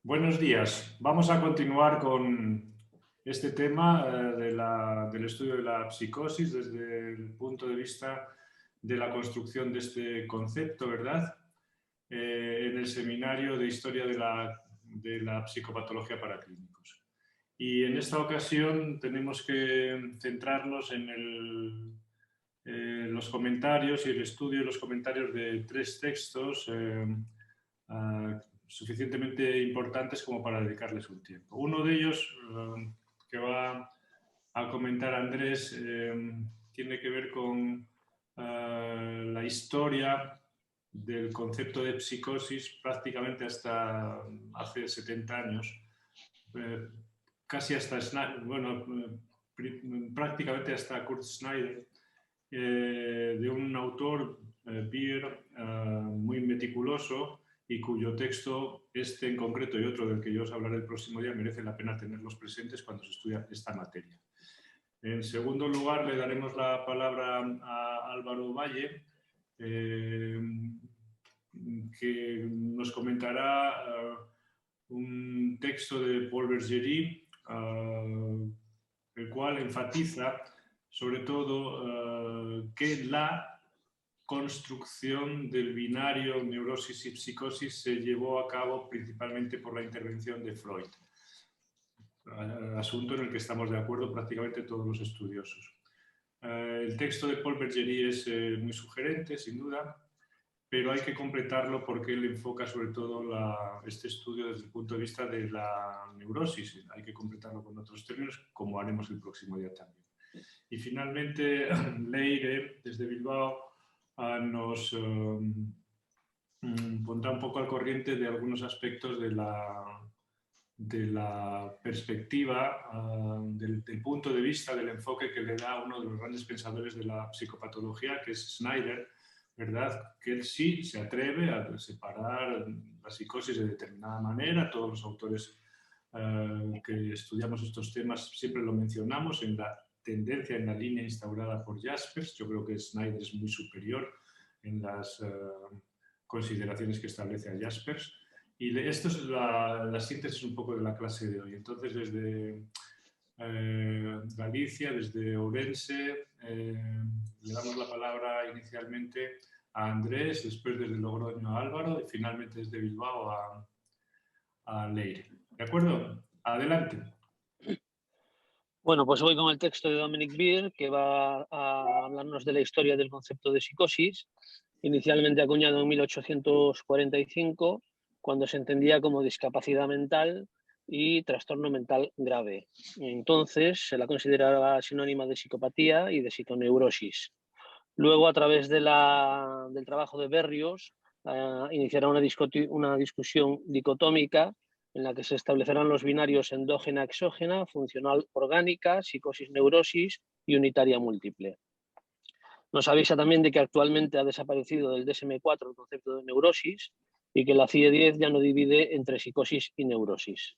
Buenos días. Vamos a continuar con este tema del estudio de la psicosis desde el punto de vista de la construcción de este concepto, ¿verdad? En el seminario de Historia de la Psicopatología para Clínicos. Y en esta ocasión tenemos que centrarnos en los comentarios y el estudio de los comentarios de tres textos suficientemente importantes como para dedicarles un tiempo. Uno de ellos, que va a comentar Andrés, tiene que ver con la historia del concepto de psicosis prácticamente hasta hace 70 años, casi hasta, prácticamente hasta Kurt Snyder, de un autor, Beer, muy meticuloso, y cuyo texto, este en concreto y otro del que yo os hablaré el próximo día, merece la pena tenerlos presentes cuando se estudia esta materia. En segundo lugar, le daremos la palabra a Álvaro Valle, que nos comentará un texto de Paul Bergerie, el cual enfatiza sobre todo que la construcción del binario neurosis y psicosis se llevó a cabo principalmente por la intervención de Freud, asunto en el que estamos de acuerdo prácticamente todos los estudiosos. El texto de Paul Bergerie es muy sugerente, sin duda, pero hay que completarlo porque él enfoca sobre todo este estudio desde el punto de vista de la neurosis. Hay que completarlo con otros términos, como haremos el próximo día también. Y finalmente, Leire, desde Bilbao, nos pondrá un poco al corriente de algunos aspectos de la perspectiva, del punto de vista, del enfoque que le da uno de los grandes pensadores de la psicopatología, que es Snyder, ¿verdad? Que él sí se atreve a separar la psicosis de determinada manera. Todos los autores que estudiamos estos temas siempre lo mencionamos en la tendencia, en la línea instaurada por Jaspers. Yo creo que Snyder es muy superior en las consideraciones que establece a Jaspers. Y esto es la síntesis un poco de la clase de hoy. Entonces, desde Galicia, desde Ourense, le damos la palabra inicialmente a Andrés, después desde Logroño a Álvaro y finalmente desde Bilbao a Leire. ¿De acuerdo? Adelante. Bueno, pues voy con el texto de Dominic Beer, que va a hablarnos de la historia del concepto de psicosis, inicialmente acuñado en 1845, cuando se entendía como discapacidad mental y trastorno mental grave. Entonces se la consideraba sinónima de psicopatía y de psiconeurosis. Luego, a través del trabajo de Berrios, iniciará una discusión dicotómica en la que se establecerán los binarios endógena-exógena, funcional-orgánica, psicosis-neurosis y unitaria-múltiple. Nos avisa también de que actualmente ha desaparecido del DSM-4 el concepto de neurosis y que la CIE-10 ya no divide entre psicosis y neurosis.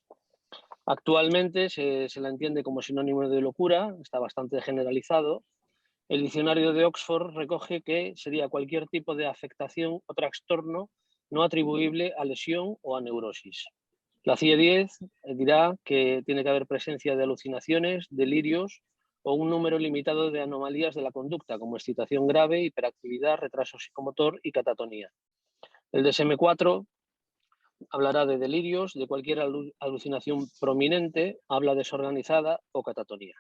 Actualmente se la entiende como sinónimo de locura, está bastante generalizado. El diccionario de Oxford recoge que sería cualquier tipo de afectación o trastorno no atribuible a lesión o a neurosis. La CIE-10 dirá que tiene que haber presencia de alucinaciones, delirios o un número limitado de anomalías de la conducta, como excitación grave, hiperactividad, retraso psicomotor y catatonía. El DSM-4 hablará de delirios, de cualquier alucinación prominente, habla desorganizada o catatonía.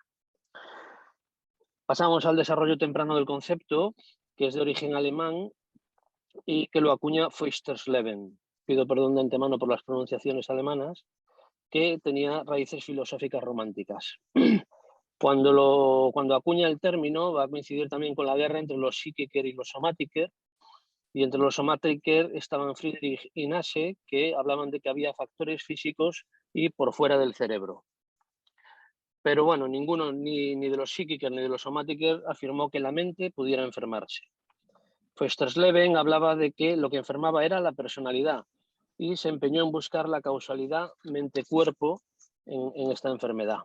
Pasamos al desarrollo temprano del concepto, que es de origen alemán y que lo acuña Feuchtersleben. Pido perdón de antemano por las pronunciaciones alemanas, que tenía raíces filosóficas románticas. Cuando acuña el término va a coincidir también con la guerra entre los Psikiker y los Somatiker, y entre los Somatiker estaban Friedrich y Nasse, que hablaban de que había factores físicos y por fuera del cerebro. Pero bueno, ninguno, ni de los Psikiker ni de los Somatiker, afirmó que la mente pudiera enfermarse. Feuchtersleben hablaba de que lo que enfermaba era la personalidad y se empeñó en buscar la causalidad mente-cuerpo en esta enfermedad.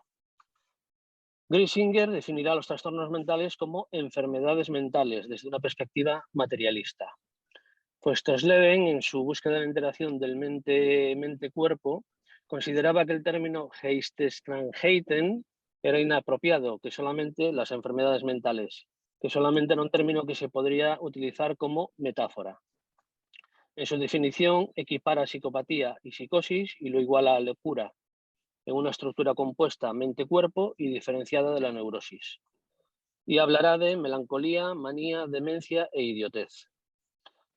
Griesinger definirá los trastornos mentales como enfermedades mentales desde una perspectiva materialista. Feuchtersleben, en su búsqueda de la interacción del mente-cuerpo, consideraba que el término Geisteskrankheiten era inapropiado, que solamente las enfermedades mentales, que solamente era un término que se podría utilizar como metáfora. En su definición, equipara psicopatía y psicosis y lo iguala a locura, en una estructura compuesta mente-cuerpo y diferenciada de la neurosis. Y hablará de melancolía, manía, demencia e idiotez.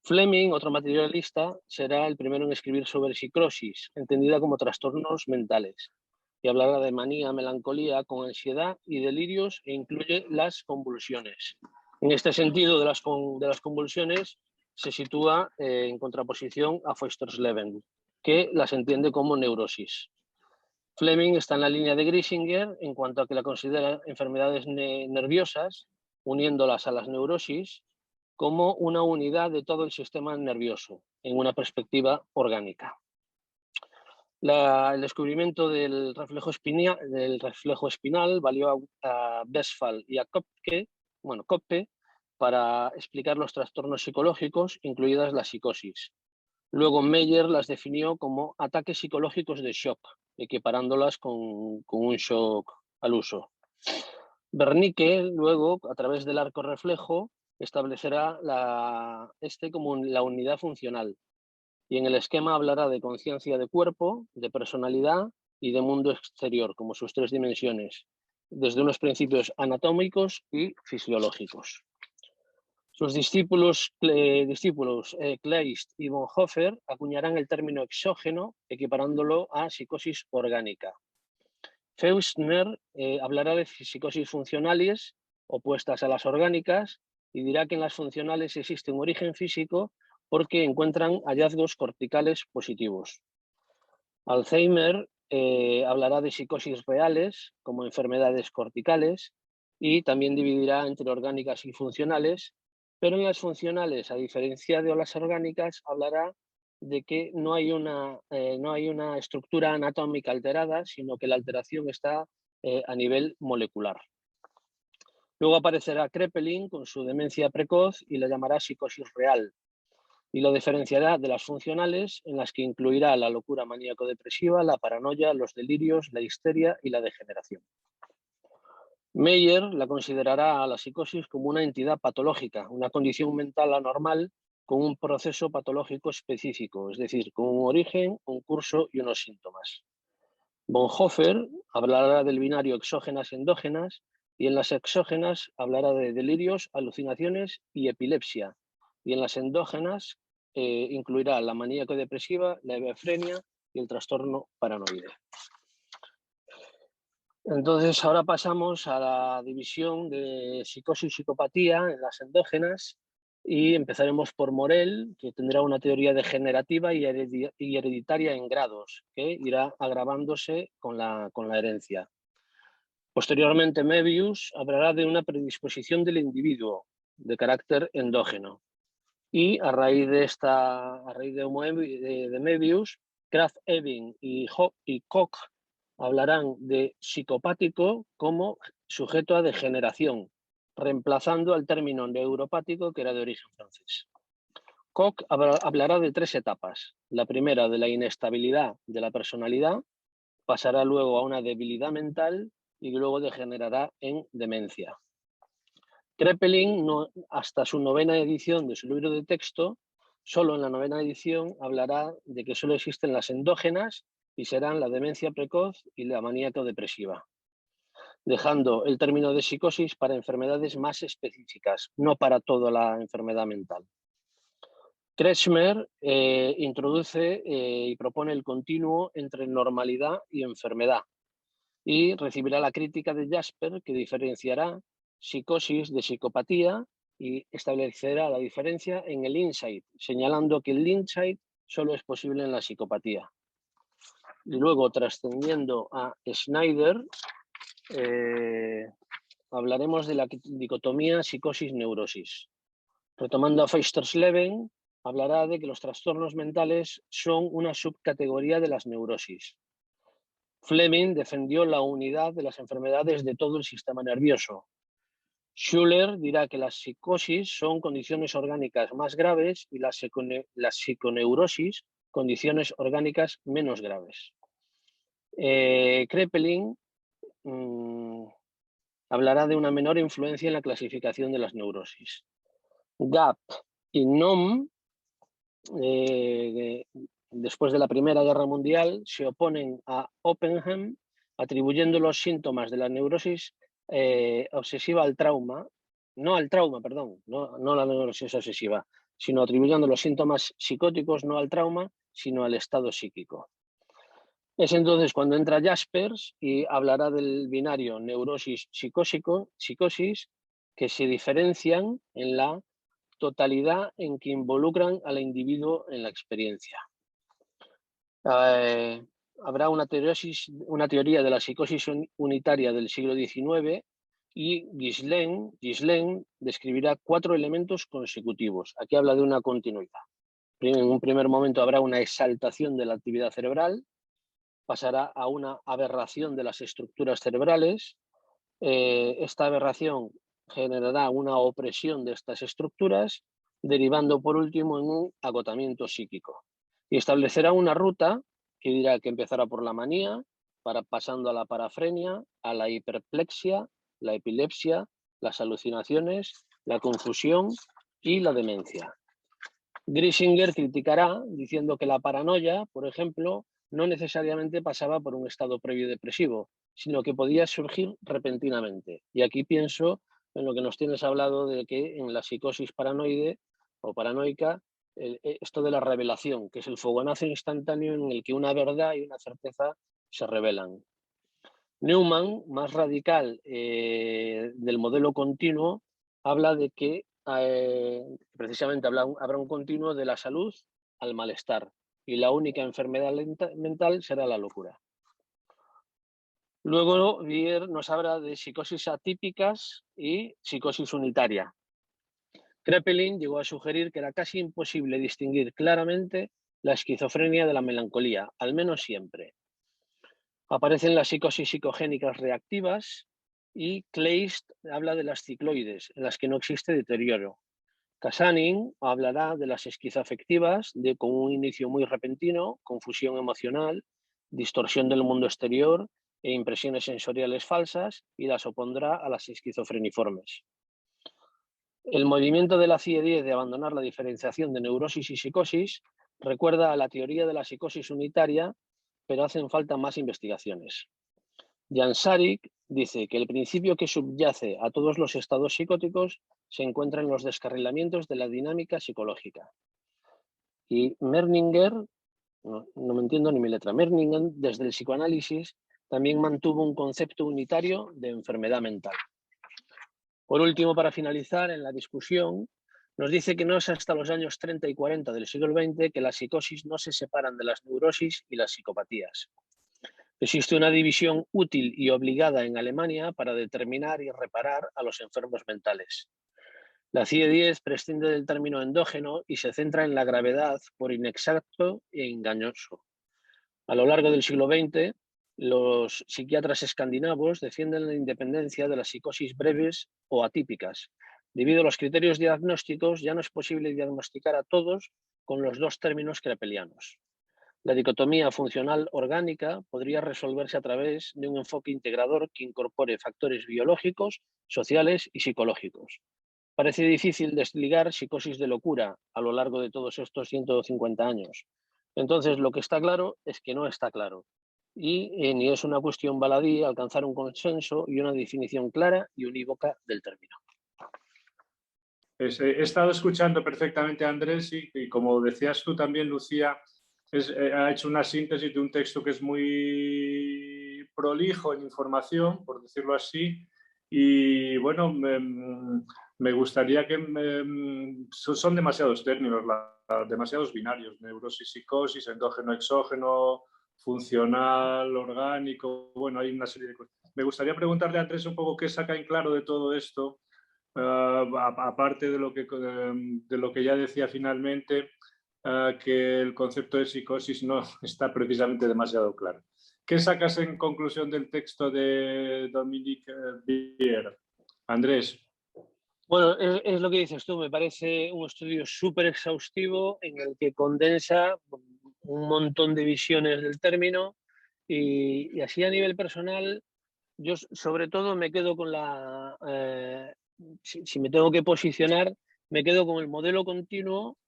Fleming, otro materialista, será el primero en escribir sobre psicosis, entendida como trastornos mentales, y hablará de manía, melancolía con ansiedad y delirios e incluye las convulsiones. En este sentido de las convulsiones se sitúa en contraposición a Feuchtersleben, que las entiende como neurosis. Fleming está en la línea de Grisinger en cuanto a que la considera enfermedades nerviosas, uniéndolas a las neurosis, como una unidad de todo el sistema nervioso, en una perspectiva orgánica. El descubrimiento del reflejo espinal valió a Westphal y a Kopke para explicar los trastornos psicológicos, incluidas la psicosis. Luego Meyer las definió como ataques psicológicos de shock, equiparándolas con un shock al uso. Wernicke, luego, a través del arco reflejo, establecerá como la unidad funcional y en el esquema hablará de conciencia de cuerpo, de personalidad y de mundo exterior, como sus tres dimensiones, desde unos principios anatómicos y fisiológicos. Sus discípulos Kleist y Bonhoeffer acuñarán el término exógeno, equiparándolo a psicosis orgánica. Feuchtner hablará de psicosis funcionales opuestas a las orgánicas y dirá que en las funcionales existe un origen físico porque encuentran hallazgos corticales positivos. Alzheimer hablará de psicosis reales como enfermedades corticales y también dividirá entre orgánicas y funcionales, pero en las funcionales, a diferencia de las orgánicas, hablará de que no hay una estructura anatómica alterada, sino que la alteración está a nivel molecular. Luego aparecerá Kraepelin con su demencia precoz y la llamará psicosis real y lo diferenciará de las funcionales, en las que incluirá la locura maníaco-depresiva, la paranoia, los delirios, la histeria y la degeneración. Meyer la considerará a la psicosis como una entidad patológica, una condición mental anormal con un proceso patológico específico, es decir, con un origen, un curso y unos síntomas. Bonhoeffer hablará del binario exógenas-endógenas y en las exógenas hablará de delirios, alucinaciones y epilepsia, y en las endógenas incluirá la maníaco-depresiva, la hebefrenia y el trastorno paranoide. Entonces, ahora pasamos a la división de psicosis y psicopatía en las endógenas y empezaremos por Morel, que tendrá una teoría degenerativa y hereditaria en grados, que irá agravándose con la herencia. Posteriormente, Mevius hablará de una predisposición del individuo de carácter endógeno. Y a raíz de Mevius, Krafft-Ebing y Koch hablarán de psicopático como sujeto a degeneración, reemplazando al término neuropático que era de origen francés. Koch hablará de tres etapas. La primera, de la inestabilidad de la personalidad, pasará luego a una debilidad mental y luego degenerará en demencia. Kraepelin, hasta su 9ª edición de su libro de texto, solo en la 9ª edición hablará de que solo existen las endógenas y serán la demencia precoz y la maníaco-depresiva, dejando el término de psicosis para enfermedades más específicas, no para toda la enfermedad mental. Kretschmer introduce y propone el continuo entre normalidad y enfermedad y recibirá la crítica de Jasper, que diferenciará psicosis de psicopatía y establecerá la diferencia en el insight, señalando que el insight solo es posible en la psicopatía. Y luego, trascendiendo a Schneider, hablaremos de la dicotomía psicosis-neurosis. Retomando a Feuchtersleben, hablará de que los trastornos mentales son una subcategoría de las neurosis. Fleming defendió la unidad de las enfermedades de todo el sistema nervioso. Schuller dirá que las psicosis son condiciones orgánicas más graves y las psiconeurosis condiciones orgánicas menos graves. Kraepelin hablará de una menor influencia en la clasificación de las neurosis. Gap y Nomm, después de la Primera Guerra Mundial, se oponen a Oppenheim, atribuyendo los síntomas de la neurosis obsesiva al trauma, no la neurosis obsesiva, sino atribuyendo los síntomas psicóticos no al trauma, sino al estado psíquico. Es entonces cuando entra Jaspers y hablará del binario neurosis-psicosis, que se diferencian en la totalidad en que involucran al individuo en la experiencia. Habrá una teoría de la psicosis unitaria del siglo XIX y Ghislaine describirá 4 elementos consecutivos. Aquí habla de una continuidad. En un primer momento habrá una exaltación de la actividad cerebral, pasará a una aberración de las estructuras cerebrales. Esta aberración generará una opresión de estas estructuras, derivando por último en un agotamiento psíquico. Y establecerá una ruta que dirá que empezará por la manía, pasando a la parafrenia, a la hiperplexia, la epilepsia, las alucinaciones, la confusión y la demencia. Grisinger criticará diciendo que la paranoia, por ejemplo, no necesariamente pasaba por un estado previo depresivo, sino que podía surgir repentinamente. Y aquí pienso en lo que nos tienes hablado de que en la psicosis paranoide o paranoica, esto de la revelación, que es el fogonazo instantáneo en el que una verdad y una certeza se revelan. Neumann, más radical del modelo continuo, habla de que precisamente habrá un continuo de la salud al malestar y la única enfermedad mental será la locura. Luego Bier nos habla de psicosis atípicas y psicosis unitaria. Kraepelin llegó a sugerir que era casi imposible distinguir claramente la esquizofrenia de la melancolía, al menos siempre. Aparecen las psicosis psicogénicas reactivas y Kleist habla de las cicloides, en las que no existe deterioro. Kasanin hablará de las esquizoafectivas, con un inicio muy repentino, confusión emocional, distorsión del mundo exterior e impresiones sensoriales falsas, y las opondrá a las esquizofreniformes. El movimiento de la CIE-10 de abandonar la diferenciación de neurosis y psicosis recuerda a la teoría de la psicosis unitaria, pero hacen falta más investigaciones. Jan Sárik dice que el principio que subyace a todos los estados psicóticos se encuentra en los descarrilamientos de la dinámica psicológica. Y Merninger, no me entiendo ni mi letra, Merninger desde el psicoanálisis también mantuvo un concepto unitario de enfermedad mental. Por último, para finalizar en la discusión, nos dice que no es hasta los años 30 y 40 del siglo XX que las psicosis no se separan de las neurosis y las psicopatías. Existe una división útil y obligada en Alemania para determinar y reparar a los enfermos mentales. La CIE-10 prescinde del término endógeno y se centra en la gravedad por inexacto e engañoso. A lo largo del siglo XX, los psiquiatras escandinavos defienden la independencia de las psicosis breves o atípicas. Debido a los criterios diagnósticos, ya no es posible diagnosticar a todos con los dos términos kraepelianos. La dicotomía funcional orgánica podría resolverse a través de un enfoque integrador que incorpore factores biológicos, sociales y psicológicos. Parece difícil desligar psicosis de locura a lo largo de todos estos 150 años. Entonces, lo que está claro es que no está claro. Y ni es una cuestión baladí alcanzar un consenso y una definición clara y unívoca del término. Pues, he estado escuchando perfectamente a Andrés y como decías tú también, Lucía, ha hecho una síntesis de un texto que es muy prolijo en información, por decirlo así, y bueno, me gustaría que son demasiados términos, demasiados binarios, neurosis, psicosis, endógeno, exógeno, funcional, orgánico, bueno, hay una serie de cosas. Me gustaría preguntarle a Andrés un poco qué saca en claro de todo esto, aparte de lo que ya decía finalmente, que el concepto de psicosis no está precisamente demasiado claro. ¿Qué sacas en conclusión del texto de Dominique Bier? Andrés. Bueno, es lo que dices tú, me parece un estudio súper exhaustivo en el que condensa un montón de visiones del término Y así a nivel personal, yo sobre todo me quedo con si me tengo que posicionar, me quedo con el modelo continuo,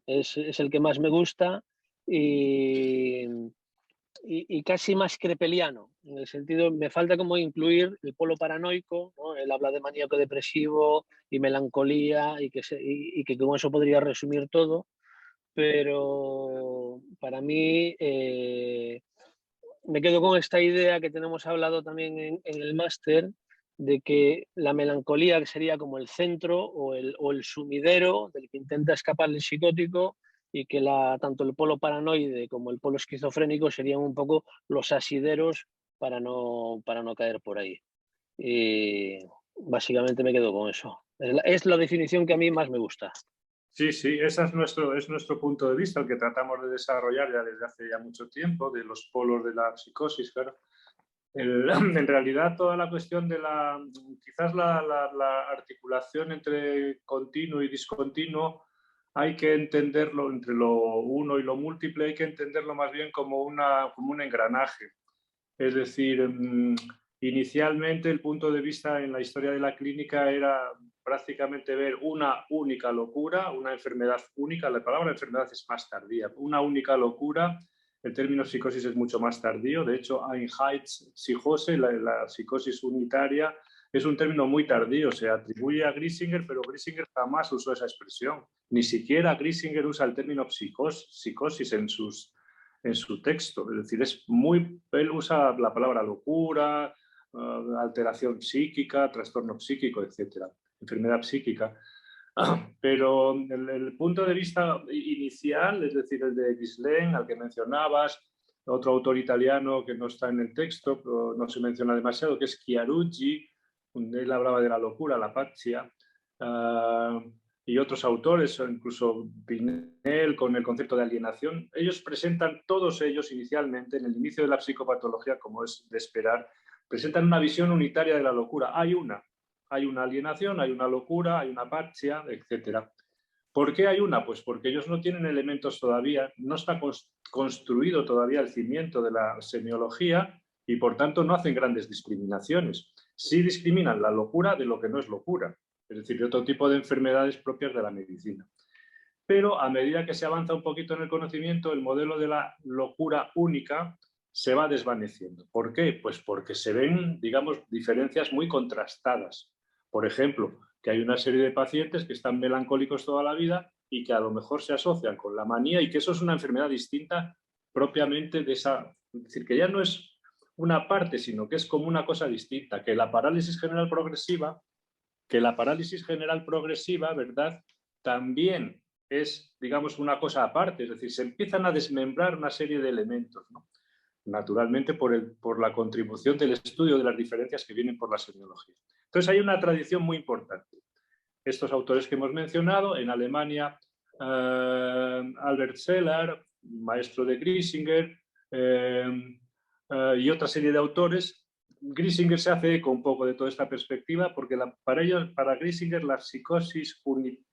es el que más me gusta y, y casi más crepeliano, en el sentido, me falta como incluir el polo paranoico, ¿no? Él habla de maníaco depresivo y melancolía y que con eso podría resumir todo, pero para mí me quedo con esta idea que tenemos hablado también en el máster, de que la melancolía sería como el centro o el sumidero del que intenta escapar el psicótico y que tanto el polo paranoide como el polo esquizofrénico serían un poco los asideros para no caer por ahí. Y básicamente me quedo con eso. Es la definición que a mí más me gusta. Sí, sí, ese es nuestro punto de vista, el que tratamos de desarrollar ya desde hace ya mucho tiempo, de los polos de la psicosis, claro. En realidad, toda la cuestión de quizás la articulación entre continuo y discontinuo, hay que entenderlo entre lo uno y lo múltiple, hay que entenderlo más bien como un engranaje. Es decir, inicialmente el punto de vista en la historia de la clínica era prácticamente ver una única locura, una enfermedad única. La palabra enfermedad es más tardía, una única locura. El término psicosis es mucho más tardío. De hecho, Einheitspsychose, la psicosis unitaria, es un término muy tardío. Se atribuye a Griesinger, pero Griesinger jamás usó esa expresión. Ni siquiera Griesinger usa el término psicosis en su texto. Es decir, él usa la palabra locura, alteración psíquica, trastorno psíquico, etc. Enfermedad psíquica. Pero el punto de vista inicial, es decir, el de Ghislaine, al que mencionabas, otro autor italiano que no está en el texto, pero no se menciona demasiado, que es Chiarucci, donde él hablaba de la locura, la pazzia, y otros autores, incluso Pinel con el concepto de alienación. Ellos presentan, todos ellos inicialmente, en el inicio de la psicopatología, como es de esperar, presentan una visión unitaria de la locura. Hay una alienación, hay una locura, hay una pazzia, etc. ¿Por qué hay una? Pues porque ellos no tienen elementos todavía, no está construido todavía el cimiento de la semiología y por tanto no hacen grandes discriminaciones. Sí discriminan la locura de lo que no es locura, es decir, de otro tipo de enfermedades propias de la medicina. Pero a medida que se avanza un poquito en el conocimiento, el modelo de la locura única se va desvaneciendo. ¿Por qué? Pues porque se ven, digamos, diferencias muy contrastadas. Por ejemplo, que hay una serie de pacientes que están melancólicos toda la vida y que a lo mejor se asocian con la manía y que eso es una enfermedad distinta propiamente de esa... Es decir, que ya no es una parte, sino que es como una cosa distinta, que la parálisis general progresiva, ¿verdad? También es, digamos, una cosa aparte, es decir, se empiezan a desmembrar una serie de elementos, ¿no? Naturalmente por la contribución del estudio de las diferencias que vienen por la semiología. Entonces hay una tradición muy importante. Estos autores que hemos mencionado, en Alemania, Albert Celler, maestro de Griesinger, y otra serie de autores. Griesinger se hace eco un poco de toda esta perspectiva porque para Griesinger la psicosis,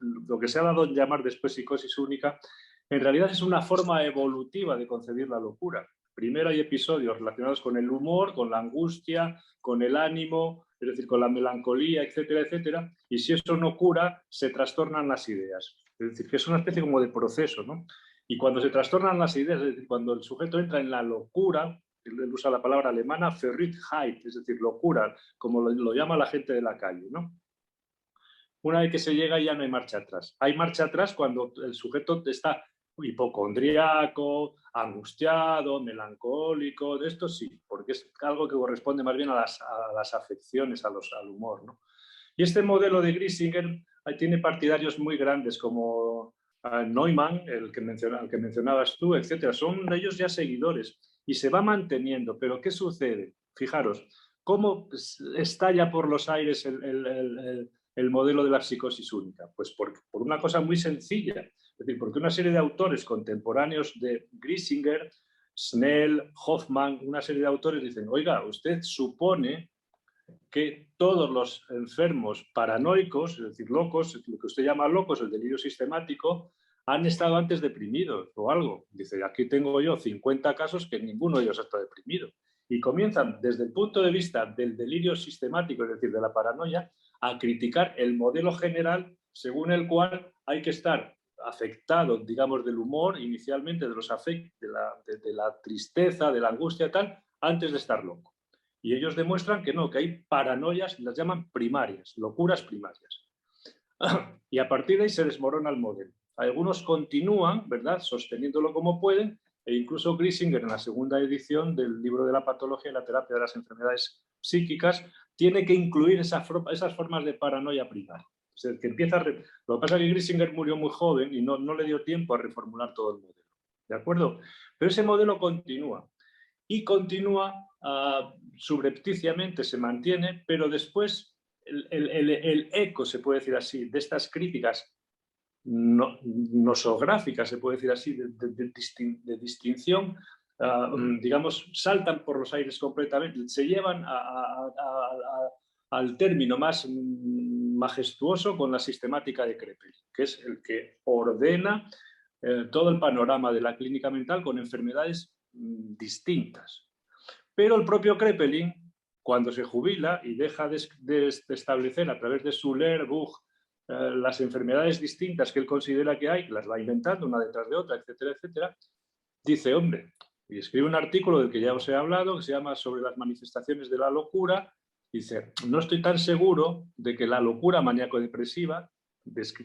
lo que se ha dado en llamar después psicosis única, en realidad es una forma evolutiva de concebir la locura. Primero hay episodios relacionados con el humor, con la angustia, con el ánimo, es decir, con la melancolía, etcétera, etcétera, y si eso no cura, se trastornan las ideas. Es decir, que es una especie como de proceso, ¿no? Y cuando se trastornan las ideas, es decir, cuando el sujeto entra en la locura, él usa la palabra alemana Verrücktheit, es decir, locura, como lo llama la gente de la calle, ¿no? Una vez que se llega ya no hay marcha atrás. Hay marcha atrás cuando el sujeto está hipocondriaco, angustiado, melancólico, de esto sí, porque es algo que corresponde más bien a las afecciones, al humor, ¿no? Y este modelo de Griesinger tiene partidarios muy grandes como Neumann, el que mencionabas tú, etcétera. Son ellos ya seguidores y se va manteniendo. Pero ¿qué sucede? Fijaros, ¿cómo estalla por los aires el modelo de la psicosis única? Pues por una cosa muy sencilla. Es decir, porque una serie de autores contemporáneos de Griesinger, Snell, Hoffman, una serie de autores dicen, oiga, usted supone que todos los enfermos paranoicos, es decir, locos, lo que usted llama locos, el delirio sistemático, han estado antes deprimidos o algo. Dice, aquí tengo yo 50 casos que ninguno de ellos ha estado deprimido. Y comienzan desde el punto de vista del delirio sistemático, es decir, de la paranoia, a criticar el modelo general según el cual hay que estar afectado, digamos, del humor, inicialmente de los afectos, de la tristeza, de la angustia, tal, antes de estar loco. Y ellos demuestran que no, que hay paranoias, las llaman primarias, locuras primarias. Y a partir de ahí se desmorona el modelo. Algunos continúan, ¿verdad?, sosteniéndolo como pueden, e incluso Grisinger, en la segunda edición del libro de la patología y la terapia de las enfermedades psíquicas, tiene que incluir esas formas de paranoia primaria. O sea, que empieza Lo que pasa es que Grisinger murió muy joven y no le dio tiempo a reformular todo el modelo. ¿De acuerdo? Pero ese modelo continúa. Y continúa subrepticiamente, se mantiene, pero después el eco, se puede decir así, de estas críticas nosográficas, se puede decir así, de distinción, digamos, saltan por los aires completamente, se llevan al término más majestuoso con la sistemática de Kraepelin, que es el que ordena todo el panorama de la clínica mental con enfermedades distintas. Pero el propio Kraepelin, cuando se jubila y deja de establecer a través de Suller, Buch, las enfermedades distintas que él considera que hay, las va inventando una detrás de otra, etcétera, etcétera, dice, hombre, y escribe un artículo del que ya os he hablado, que se llama Sobre las manifestaciones de la locura. Dice, no estoy tan seguro de que la locura maníaco-depresiva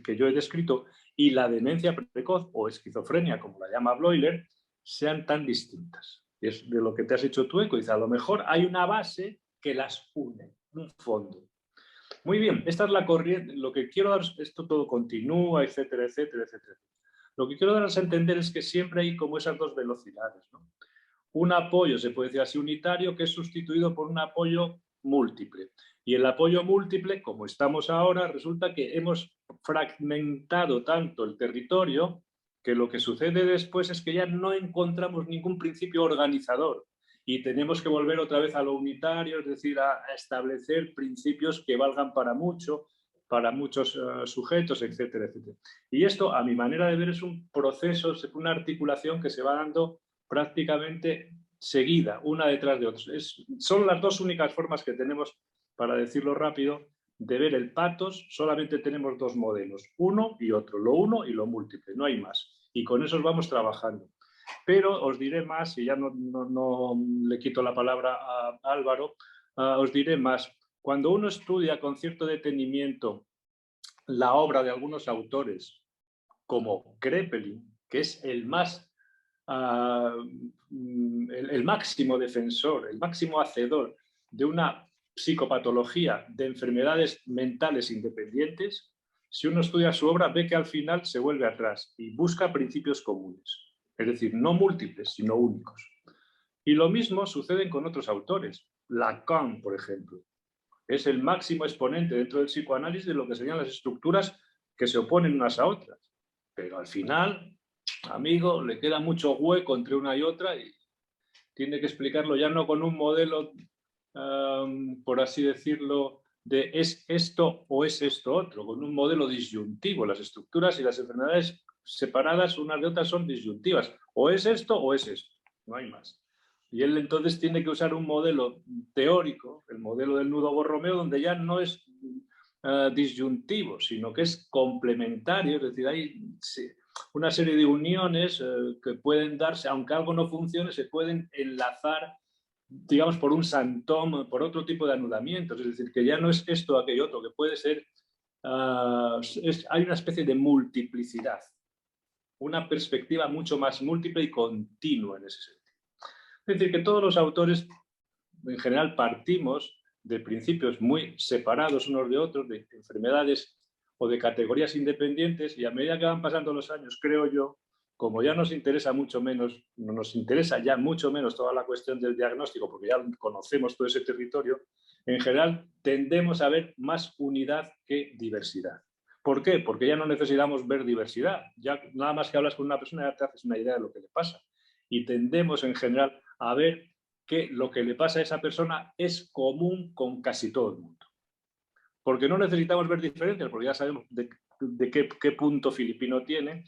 que yo he descrito y la demencia precoz o esquizofrenia, como la llama Bloiler, sean tan distintas. Y es de lo que te has hecho tu eco. Dice, a lo mejor hay una base que las une, un fondo. Muy bien, esta es la corriente. Lo que quiero dar, esto todo continúa, etcétera, etcétera, etcétera. Lo que quiero daros a entender es que siempre hay como esas dos velocidades, ¿no? Un apoyo, se puede decir así, unitario, que es sustituido por un apoyo múltiple. Y el apoyo múltiple, como estamos ahora, resulta que hemos fragmentado tanto el territorio que lo que sucede después es que ya no encontramos ningún principio organizador y tenemos que volver otra vez a lo unitario, es decir, a establecer principios que valgan para muchos sujetos, etcétera, etcétera. Y esto, a mi manera de ver, es un proceso, una articulación que se va dando prácticamente seguida, una detrás de otra. Son las dos únicas formas que tenemos, para decirlo rápido, de ver el patos. Solamente tenemos dos modelos, uno y otro, lo uno y lo múltiple, no hay más. Y con esos vamos trabajando. Pero os diré más, y ya no le quito la palabra a Álvaro, os diré más. Cuando uno estudia con cierto detenimiento la obra de algunos autores, como Kraepelin, que es el máximo defensor, el máximo hacedor de una psicopatología de enfermedades mentales independientes, si uno estudia su obra ve que al final se vuelve atrás y busca principios comunes, es decir, no múltiples, sino únicos. Y lo mismo sucede con otros autores. Lacan, por ejemplo, es el máximo exponente dentro del psicoanálisis de lo que serían las estructuras que se oponen unas a otras. Pero al final, amigo, le queda mucho hueco entre una y otra y tiene que explicarlo ya no con un modelo, por así decirlo, de es esto o es esto otro, con un modelo disyuntivo. Las estructuras y las enfermedades separadas unas de otras son disyuntivas. O es esto o es esto, no hay más. Y él entonces tiene que usar un modelo teórico, el modelo del nudo Borromeo, donde ya no es disyuntivo, sino que es complementario, es decir, hay una serie de uniones que pueden darse, aunque algo no funcione, se pueden enlazar, digamos, por un santón, por otro tipo de anulamientos, es decir, que ya no es esto, aquello otro, que puede ser, hay una especie de multiplicidad, una perspectiva mucho más múltiple y continua en ese sentido. Es decir, que todos los autores, en general, partimos de principios muy separados unos de otros, de enfermedades o de categorías independientes, y a medida que van pasando los años, creo yo, como ya nos interesa mucho menos, nos interesa ya mucho menos toda la cuestión del diagnóstico, porque ya conocemos todo ese territorio, en general tendemos a ver más unidad que diversidad. ¿Por qué? Porque ya no necesitamos ver diversidad. Ya nada más que hablas con una persona ya te haces una idea de lo que le pasa. Y tendemos en general a ver que lo que le pasa a esa persona es común con casi todo el mundo. Porque no necesitamos ver diferencias, porque ya sabemos de qué punto filipino tiene,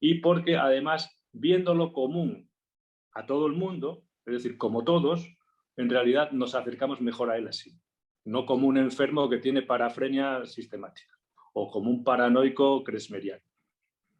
y porque además, viéndolo común a todo el mundo, es decir, como todos, en realidad nos acercamos mejor a él así, no como un enfermo que tiene parafrenia sistemática o como un paranoico cresmeriano,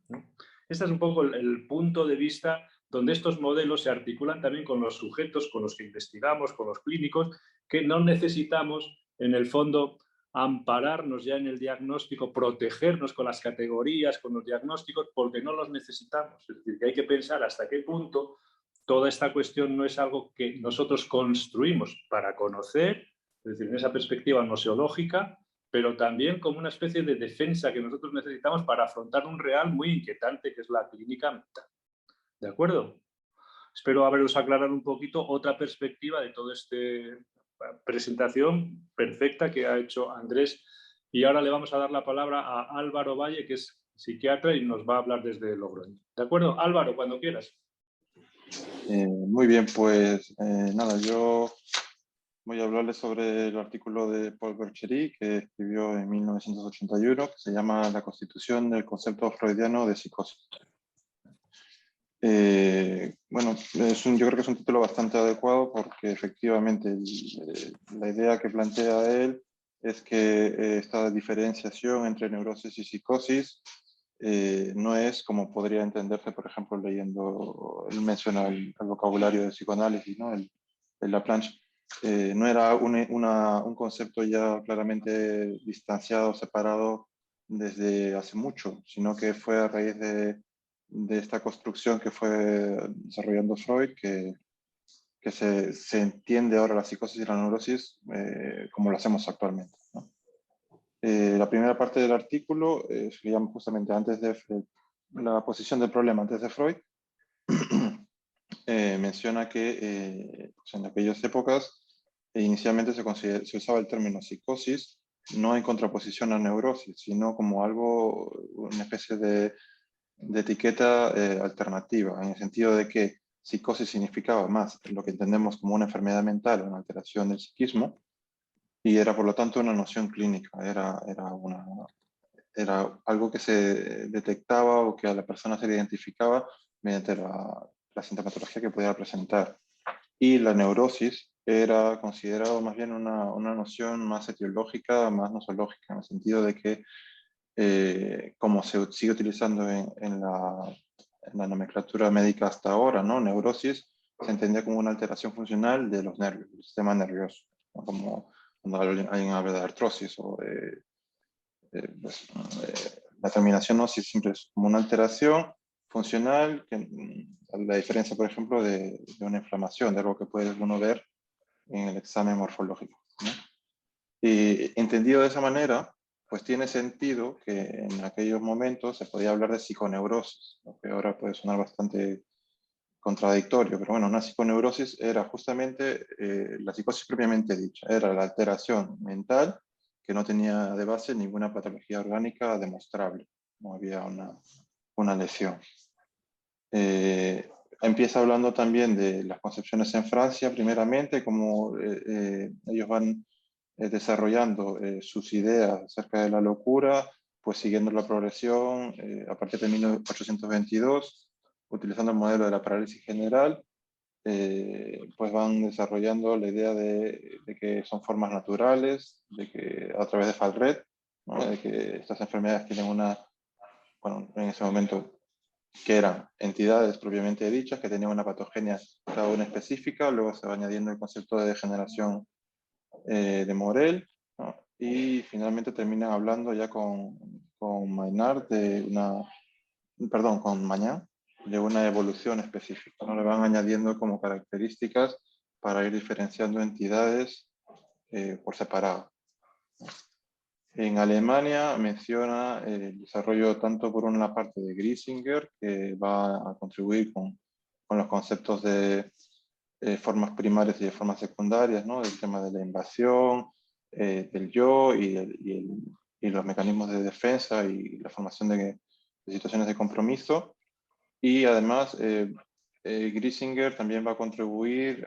¿no? Este es un poco el punto de vista donde estos modelos se articulan también con los sujetos con los que investigamos, con los clínicos, que no necesitamos, en el fondo, ampararnos ya en el diagnóstico, protegernos con las categorías, con los diagnósticos, porque no los necesitamos. Es decir, que hay que pensar hasta qué punto toda esta cuestión no es algo que nosotros construimos para conocer, es decir, en esa perspectiva noseológica, pero también como una especie de defensa que nosotros necesitamos para afrontar un real muy inquietante que es la clínica mental. ¿De acuerdo? Espero haberos aclarado un poquito otra perspectiva de toda esta presentación perfecta que ha hecho Andrés. Y ahora le vamos a dar la palabra a Álvaro Valle, que es psiquiatra y nos va a hablar desde Logroño. ¿De acuerdo? Álvaro, cuando quieras. Muy bien, pues nada, yo voy a hablarles sobre el artículo de Paul Berchery que escribió en 1981, que se llama La constitución del concepto freudiano de psicosis. Bueno, yo creo que es un título bastante adecuado porque efectivamente la idea que plantea él es que esta diferenciación entre neurosis y psicosis no es como podría entenderse, por ejemplo, leyendo, él menciona el vocabulario de psicoanálisis, ¿no? El Laplanche, no era un concepto ya claramente distanciado, separado desde hace mucho, sino que fue a raíz de esta construcción que fue desarrollando Freud, que se entiende ahora la psicosis y la neurosis como lo hacemos actualmente, ¿no? La primera parte del artículo se llama justamente antes de la posición del problema antes de Freud. Menciona que pues en aquellas épocas inicialmente se usaba el término psicosis no en contraposición a neurosis, sino como algo, una especie de etiqueta alternativa, en el sentido de que psicosis significaba más lo que entendemos como una enfermedad mental, una alteración del psiquismo, y era por lo tanto una noción clínica, era algo que se detectaba o que a la persona se le identificaba mediante la sintomatología que podía presentar. Y la neurosis era considerado más bien una noción más etiológica, más nosológica, en el sentido de que, como se sigue utilizando en la nomenclatura médica hasta ahora, ¿no? Neurosis se entendía como una alteración funcional de los nervios, del sistema nervioso, ¿no? Como cuando alguien habla de artrosis o pues, la terminación osis siempre es como una alteración funcional, a la diferencia, por ejemplo, de una inflamación, de algo que puede uno ver en el examen morfológico, ¿no? Y entendido de esa manera, pues tiene sentido que en aquellos momentos se podía hablar de psiconeurosis, lo que ahora puede sonar bastante contradictorio, pero bueno, una psiconeurosis era justamente la psicosis propiamente dicha, era la alteración mental que no tenía de base ninguna patología orgánica demostrable, no había una lesión. Empieza hablando también de las concepciones en Francia, primeramente, como ellos van desarrollando sus ideas acerca de la locura, pues siguiendo la progresión a partir de 1822, utilizando el modelo de la parálisis general, pues van desarrollando la idea de que son formas naturales, de que a través de Fallret, ¿no? De que estas enfermedades tienen bueno, en ese momento, que eran entidades propiamente dichas, que tenían una patogenia cada una específica, luego se va añadiendo el concepto de degeneración de Morel, ¿no? Y finalmente terminan hablando ya con Maynard con Mañán, de una evolución específica, ¿no? Le van añadiendo como características para ir diferenciando entidades por separado. En Alemania menciona el desarrollo tanto por una parte de Griesinger, que va a contribuir con los conceptos de formas primarias y de formas secundarias, ¿no? Del tema de la invasión, del yo y los mecanismos de defensa y la formación de situaciones de compromiso. Y además, Griesinger también va a contribuir,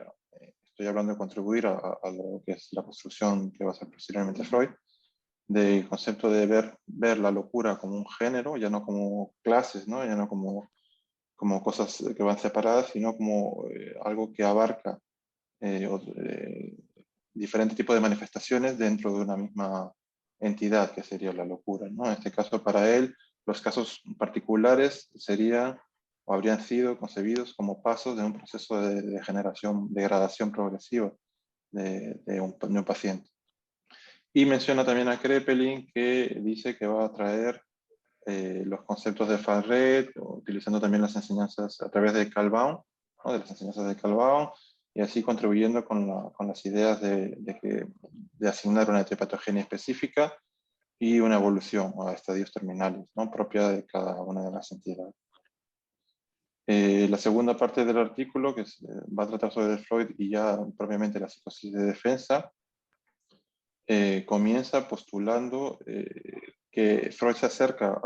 estoy hablando de contribuir a lo que es la construcción que va a ser posteriormente Freud, del concepto de ver la locura como un género, ya no como clases, ¿no? Ya no como cosas que van separadas, sino como algo que abarca diferentes tipos de manifestaciones dentro de una misma entidad, que sería la locura, ¿no? En este caso, para él, los casos particulares serían o habrían sido concebidos como pasos de un proceso de degradación progresiva de un paciente. Y menciona también a Kraepelin, que dice que va a traer los conceptos de Farret, utilizando también las enseñanzas a través de Calbaum, ¿no? De las enseñanzas de Calbaum, y así contribuyendo con las ideas de asignar una etiopatogenia específica y una evolución a estadios terminales, ¿no? Propia de cada una de las entidades. La segunda parte del artículo, que va a tratar sobre Freud y ya propiamente la psicosis de defensa, comienza postulando que Freud se acerca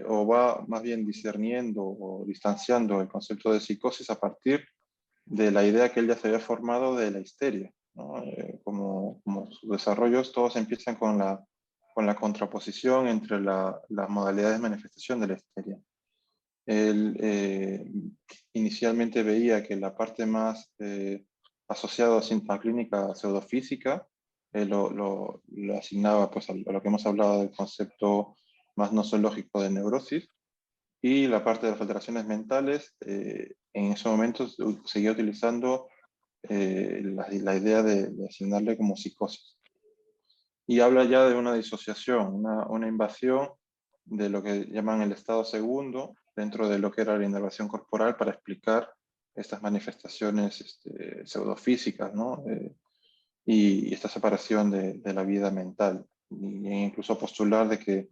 o va más bien discerniendo o distanciando el concepto de psicosis a partir de la idea que él ya se había formado de la histeria, ¿no? Como sus desarrollos todos empiezan con la contraposición entre las modalidades de manifestación de la histeria. Él inicialmente veía que la parte más asociada a clínica pseudofísica lo asignaba pues, a lo que hemos hablado del concepto más nosológico de neurosis, y la parte de las alteraciones mentales en ese momento seguía utilizando la idea de asignarle como psicosis. Y habla ya de una disociación, una invasión de lo que llaman el estado segundo dentro de lo que era la inervación corporal para explicar estas manifestaciones pseudofísicas, ¿no? Y esta separación de la vida mental. E incluso postular de que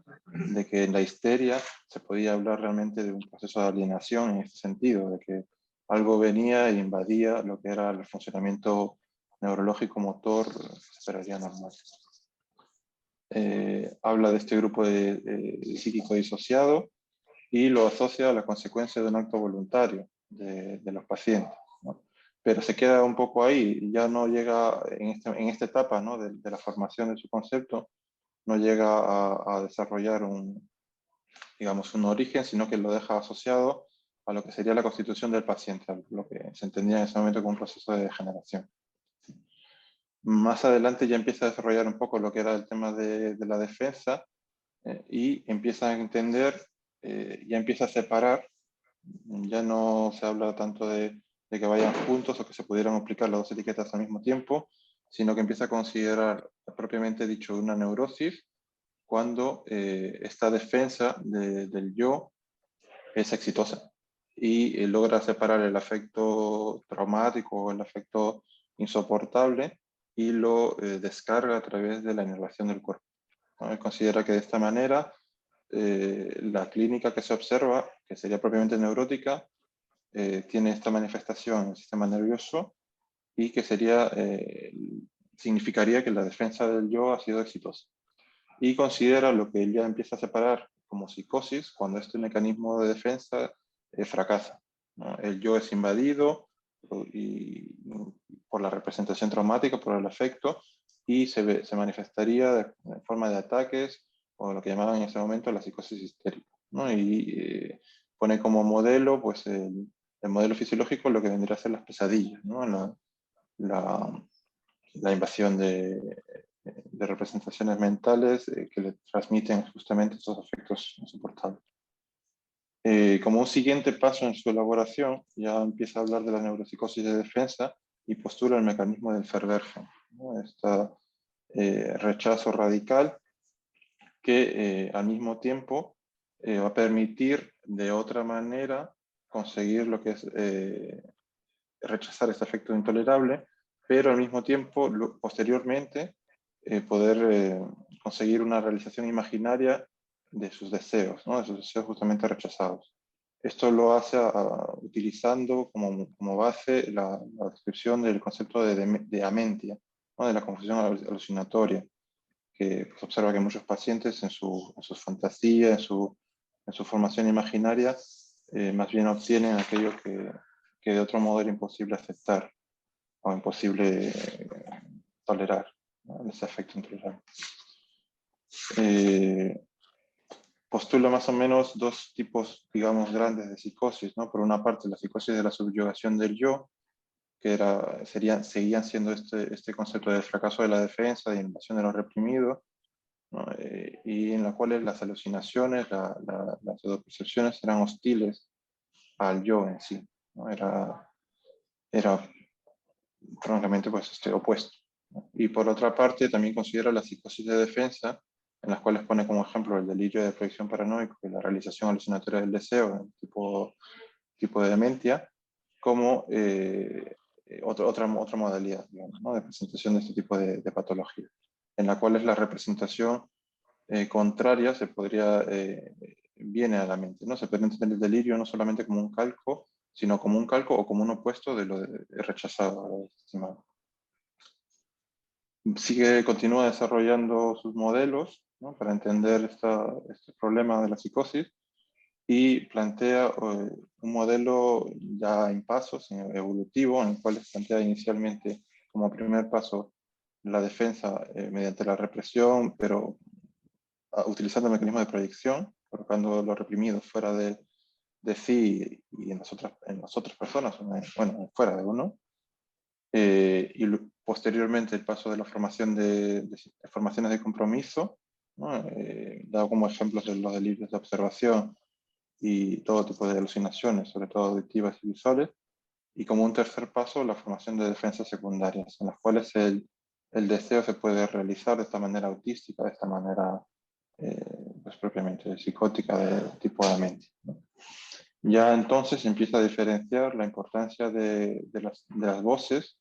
en la histeria se podía hablar realmente de un proceso de alienación en este sentido, de que algo venía e invadía lo que era el funcionamiento neurológico motor que se esperaría normal. Habla de este grupo de psíquico disociado y lo asocia a la consecuencia de un acto voluntario de los pacientes, ¿no? Pero se queda un poco ahí, ya no llega en esta etapa, ¿no? de la formación de su concepto, no llega a desarrollar digamos, un origen, sino que lo deja asociado a lo que sería la constitución del paciente, a lo que se entendía en ese momento como un proceso de degeneración. Más adelante ya empieza a desarrollar un poco lo que era el tema de la defensa y empieza a entender, ya empieza a separar, ya no se habla tanto de que vayan juntos o que se pudieran aplicar las dos etiquetas al mismo tiempo, sino que empieza a considerar propiamente dicho una neurosis cuando esta defensa del yo es exitosa y logra separar el afecto traumático o el afecto insoportable y lo descarga a través de la inervación del cuerpo, ¿no? Él considera que de esta manera la clínica que se observa, que sería propiamente neurótica, tiene esta manifestación en el sistema nervioso y que significaría que la defensa del yo ha sido exitosa. Y considera lo que él ya empieza a separar como psicosis cuando este mecanismo de defensa fracasa, ¿no? El yo es invadido por la representación traumática, por el afecto, y se manifestaría de forma de ataques o lo que llamaban en ese momento la psicosis histérica, ¿no? Y pone como modelo pues, el modelo fisiológico lo que vendría a ser las pesadillas, ¿no? La invasión de representaciones mentales que le transmiten justamente estos afectos insoportables. Como un siguiente paso en su elaboración, ya empieza a hablar de la neuropsicosis de defensa y postula el mecanismo del Verwerfen, ¿no? Este rechazo radical que al mismo tiempo va a permitir de otra manera conseguir lo que es rechazar este afecto intolerable, pero al mismo tiempo, posteriormente, poder conseguir una realización imaginaria de sus deseos, ¿no? De sus deseos justamente rechazados. Esto lo hace utilizando como base la descripción del concepto de amentia, ¿no? De la confusión alucinatoria, que se observa que muchos pacientes en sus fantasías, en su formación imaginaria, más bien obtienen aquello que de otro modo era imposible aceptar o imposible tolerar, ¿no? Ese afecto intolerable. postula más o menos dos tipos, digamos, grandes de psicosis, ¿no? Por una parte, la psicosis de la subyugación del yo, que seguían siendo este concepto del fracaso de la defensa, de invasión de lo reprimido, ¿no? Y en la cual las alucinaciones, las pseudopercepciones eran hostiles al yo en sí, ¿no? Era francamente pues, opuesto, ¿no? Y por otra parte, también considera la psicosis de defensa, en las cuales pone como ejemplo el delirio de proyección paranoico y la realización alucinatoria del deseo, tipo de demencia, como otra modalidad, digamos, ¿no? De presentación de este tipo de patología, en la cual es la representación contraria viene a la mente, ¿no? Se puede entender el delirio no solamente como un calco, sino como un calco o como un opuesto de lo rechazado, lo desestimado. Continúa desarrollando sus modelos, ¿no? Para entender este problema de la psicosis, y plantea un modelo ya en pasos, evolutivo, en el cual se plantea inicialmente como primer paso la defensa mediante la represión, pero utilizando el mecanismo de proyección, colocando lo reprimido fuera de sí y en las otras personas, bueno, fuera de uno. Y posteriormente el paso de la formación de formaciones de compromiso, ¿no? Dado como ejemplos de los delirios de observación y todo tipo de alucinaciones, sobre todo auditivas y visuales, y como un tercer paso la formación de defensas secundarias, en las cuales el deseo se puede realizar de esta manera autística, de esta manera pues propiamente psicótica de tipo de mente, ¿no? Ya entonces empieza a diferenciar la importancia de las voces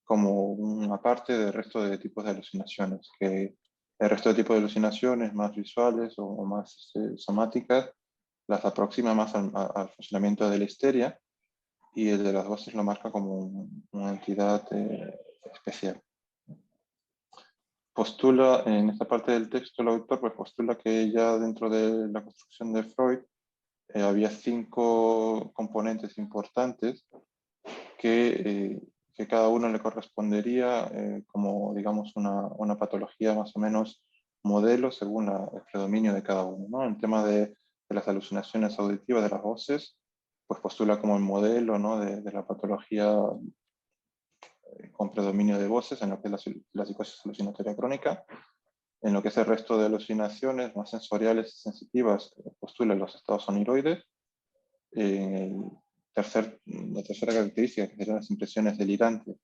como una parte del resto de tipos de alucinaciones, que el resto de tipos de alucinaciones más visuales o más somáticas las aproxima más al funcionamiento de la histeria, y el de las voces lo marca como una entidad especial. Postula, en esta parte del texto, el autor pues postula que ya dentro de la construcción de Freud había 5 componentes importantes que cada uno le correspondería como, digamos, una patología más o menos modelo según el predominio de cada uno, ¿no? El tema de las alucinaciones auditivas de las voces, pues postula como el modelo, ¿no? de la patología con predominio de voces, en lo que es la psicosis alucinatoria crónica. En lo que es el resto de alucinaciones más sensoriales y sensitivas, postula los estados oniroides. La tercera característica, que serían las impresiones delirantes,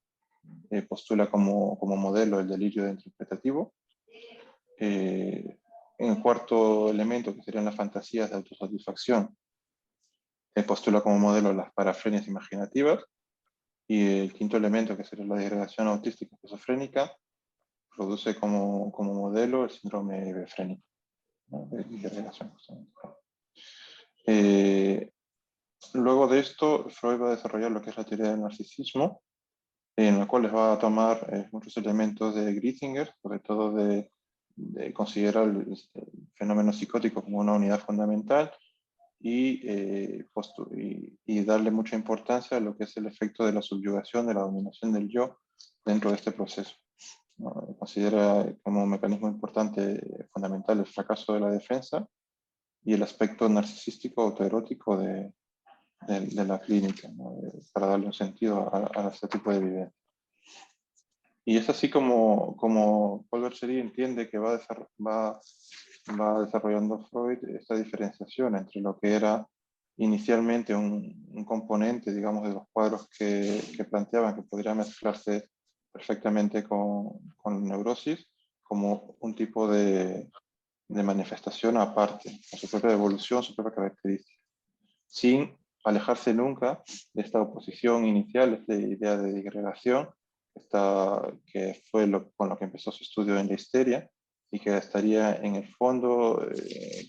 postula como modelo el delirio interpretativo. En el cuarto elemento, que serían las fantasías de autosatisfacción, postula como modelo las parafrenias imaginativas. Y el quinto elemento, que sería la disgregación autística esquizofrénica, produce como modelo el síndrome befrénico, ¿no? De disgregación. Luego de esto, Freud va a desarrollar lo que es la teoría del narcisismo, en la cual les va a tomar muchos elementos de Gritzinger, sobre todo de considerar el fenómeno psicótico como una unidad fundamental y darle mucha importancia a lo que es el efecto de la subyugación, de la dominación del yo dentro de este proceso, ¿no? Considera como un mecanismo importante, fundamental, el fracaso de la defensa y el aspecto narcisístico autoerótico de la clínica, ¿no? Para darle un sentido a este tipo de vivencia. Y es así como Paul Bergerie entiende que va desarrollando Freud esta diferenciación entre lo que era inicialmente un componente, digamos, de los cuadros que planteaban que podría mezclarse perfectamente con neurosis, como un tipo de manifestación aparte, con su propia evolución, su propia característica, sin alejarse nunca de esta oposición inicial, esta idea de disgregación, que fue con lo que empezó su estudio en la histeria, y que estaría en el fondo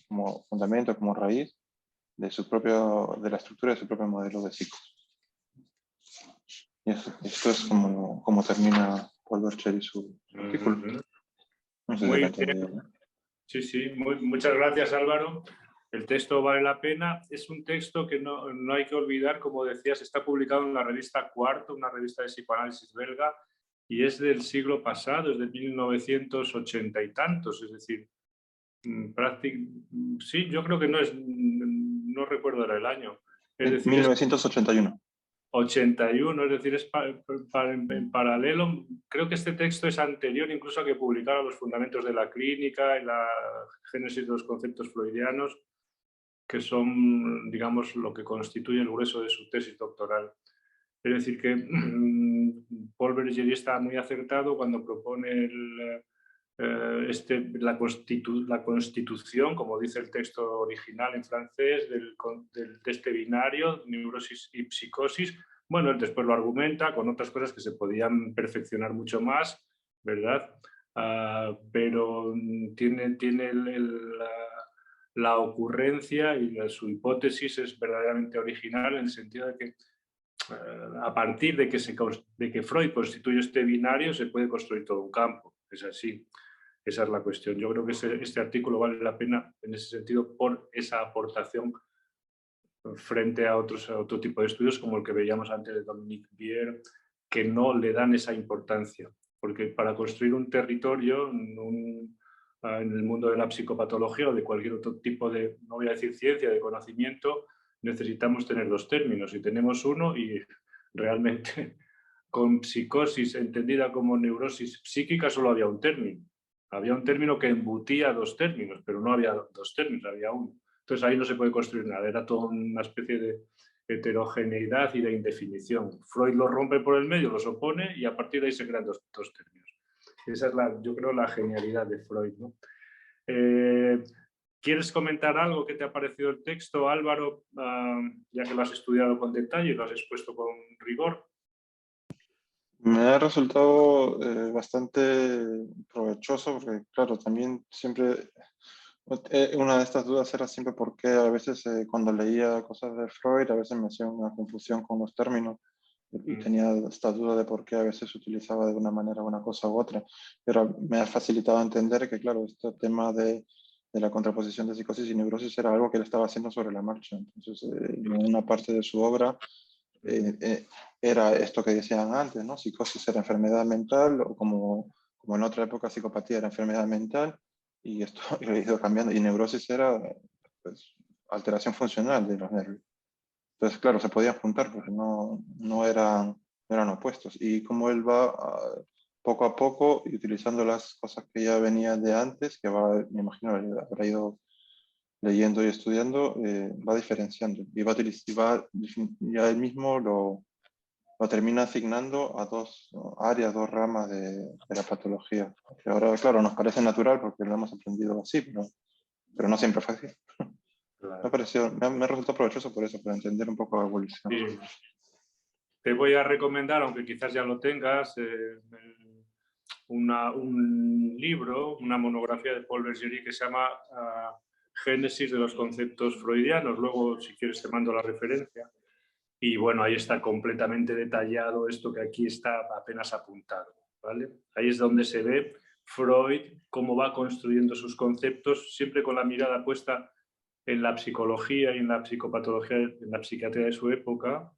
como fundamento, como raíz de la estructura de su propio modelo de psico. Y esto es como termina Paul Bergerie su artículo. No sé si lo entendí bien, ¿no? Sí, sí, muchas gracias, Álvaro. El texto vale la pena. Es un texto que no hay que olvidar, como decías, está publicado en la revista Cuarto, una revista de psicoanálisis belga, y es del siglo pasado, es de 1980 y tantos, es decir, Sí, yo creo que no recuerdo ahora el año. Es decir, 1981. 81, es decir, en paralelo. Creo que este texto es anterior incluso a que publicara los fundamentos de la clínica y la génesis de los conceptos freudianos, que son, digamos, lo que constituye el grueso de su tesis doctoral. Es decir, que Paul Bergerie está muy acertado cuando propone la constitución, como dice el texto original en francés, de este binario, neurosis y psicosis. Bueno, él después lo argumenta con otras cosas que se podían perfeccionar mucho más, ¿verdad? Pero tiene la ocurrencia y su hipótesis es verdaderamente original en el sentido de que a partir de que Freud constituye este binario se puede construir todo un campo. Es así. Esa es la cuestión. Yo creo que este artículo vale la pena en ese sentido por esa aportación frente a otro tipo de estudios como el que veíamos antes de Dominique Bier, que no le dan esa importancia. Porque para construir un territorio en el mundo de la psicopatología o de cualquier otro tipo de, no voy a decir ciencia, de conocimiento, necesitamos tener dos términos. Y tenemos uno y realmente con psicosis entendida como neurosis psíquica solo había un término. Había un término que embutía dos términos, pero no había dos términos, había uno. Entonces ahí no se puede construir nada, era toda una especie de heterogeneidad y de indefinición. Freud lo rompe por el medio, los opone y a partir de ahí se crean dos términos. Esa es, yo creo, la genialidad de Freud, ¿no? ¿Quieres comentar algo? ¿Qué te ha parecido el texto, Álvaro? Ya que lo has estudiado con detalle y lo has expuesto con rigor. Me ha resultado bastante provechoso porque, claro, también siempre una de estas dudas era siempre por qué a veces cuando leía cosas de Freud a veces me hacía una confusión con los términos y tenía esta duda de por qué a veces se utilizaba de una manera una cosa u otra, pero me ha facilitado entender que, claro, este tema de la contraposición de psicosis y neurosis era algo que él estaba haciendo sobre la marcha. Entonces, en una parte de su obra era esto que decían antes, ¿no? Psicosis era enfermedad mental, o como en otra época psicopatía era enfermedad mental, y esto lo he ido cambiando, y neurosis era pues, alteración funcional de los nervios. Entonces, claro, se podían juntar porque no eran opuestos. Y como él va poco a poco y utilizando las cosas que ya venían de antes, que va, me imagino, habrá ido leyendo y estudiando, va diferenciando y ya él mismo lo termina asignando a dos áreas, dos ramas de la patología. Que ahora, claro, nos parece natural porque lo hemos aprendido así, pero no siempre fue así. Claro. Me ha resultado provechoso por eso, para entender un poco la evolución. Sí. Te voy a recomendar, aunque quizás ya lo tengas, un libro, una monografía de Paul Bergerie que se llama Génesis de los conceptos freudianos. Luego, si quieres, te mando la referencia. Y bueno, ahí está completamente detallado esto que aquí está apenas apuntado, ¿vale? Ahí es donde se ve Freud, cómo va construyendo sus conceptos, siempre con la mirada puesta en la psicología y en la psicopatología, en la psiquiatría de su época,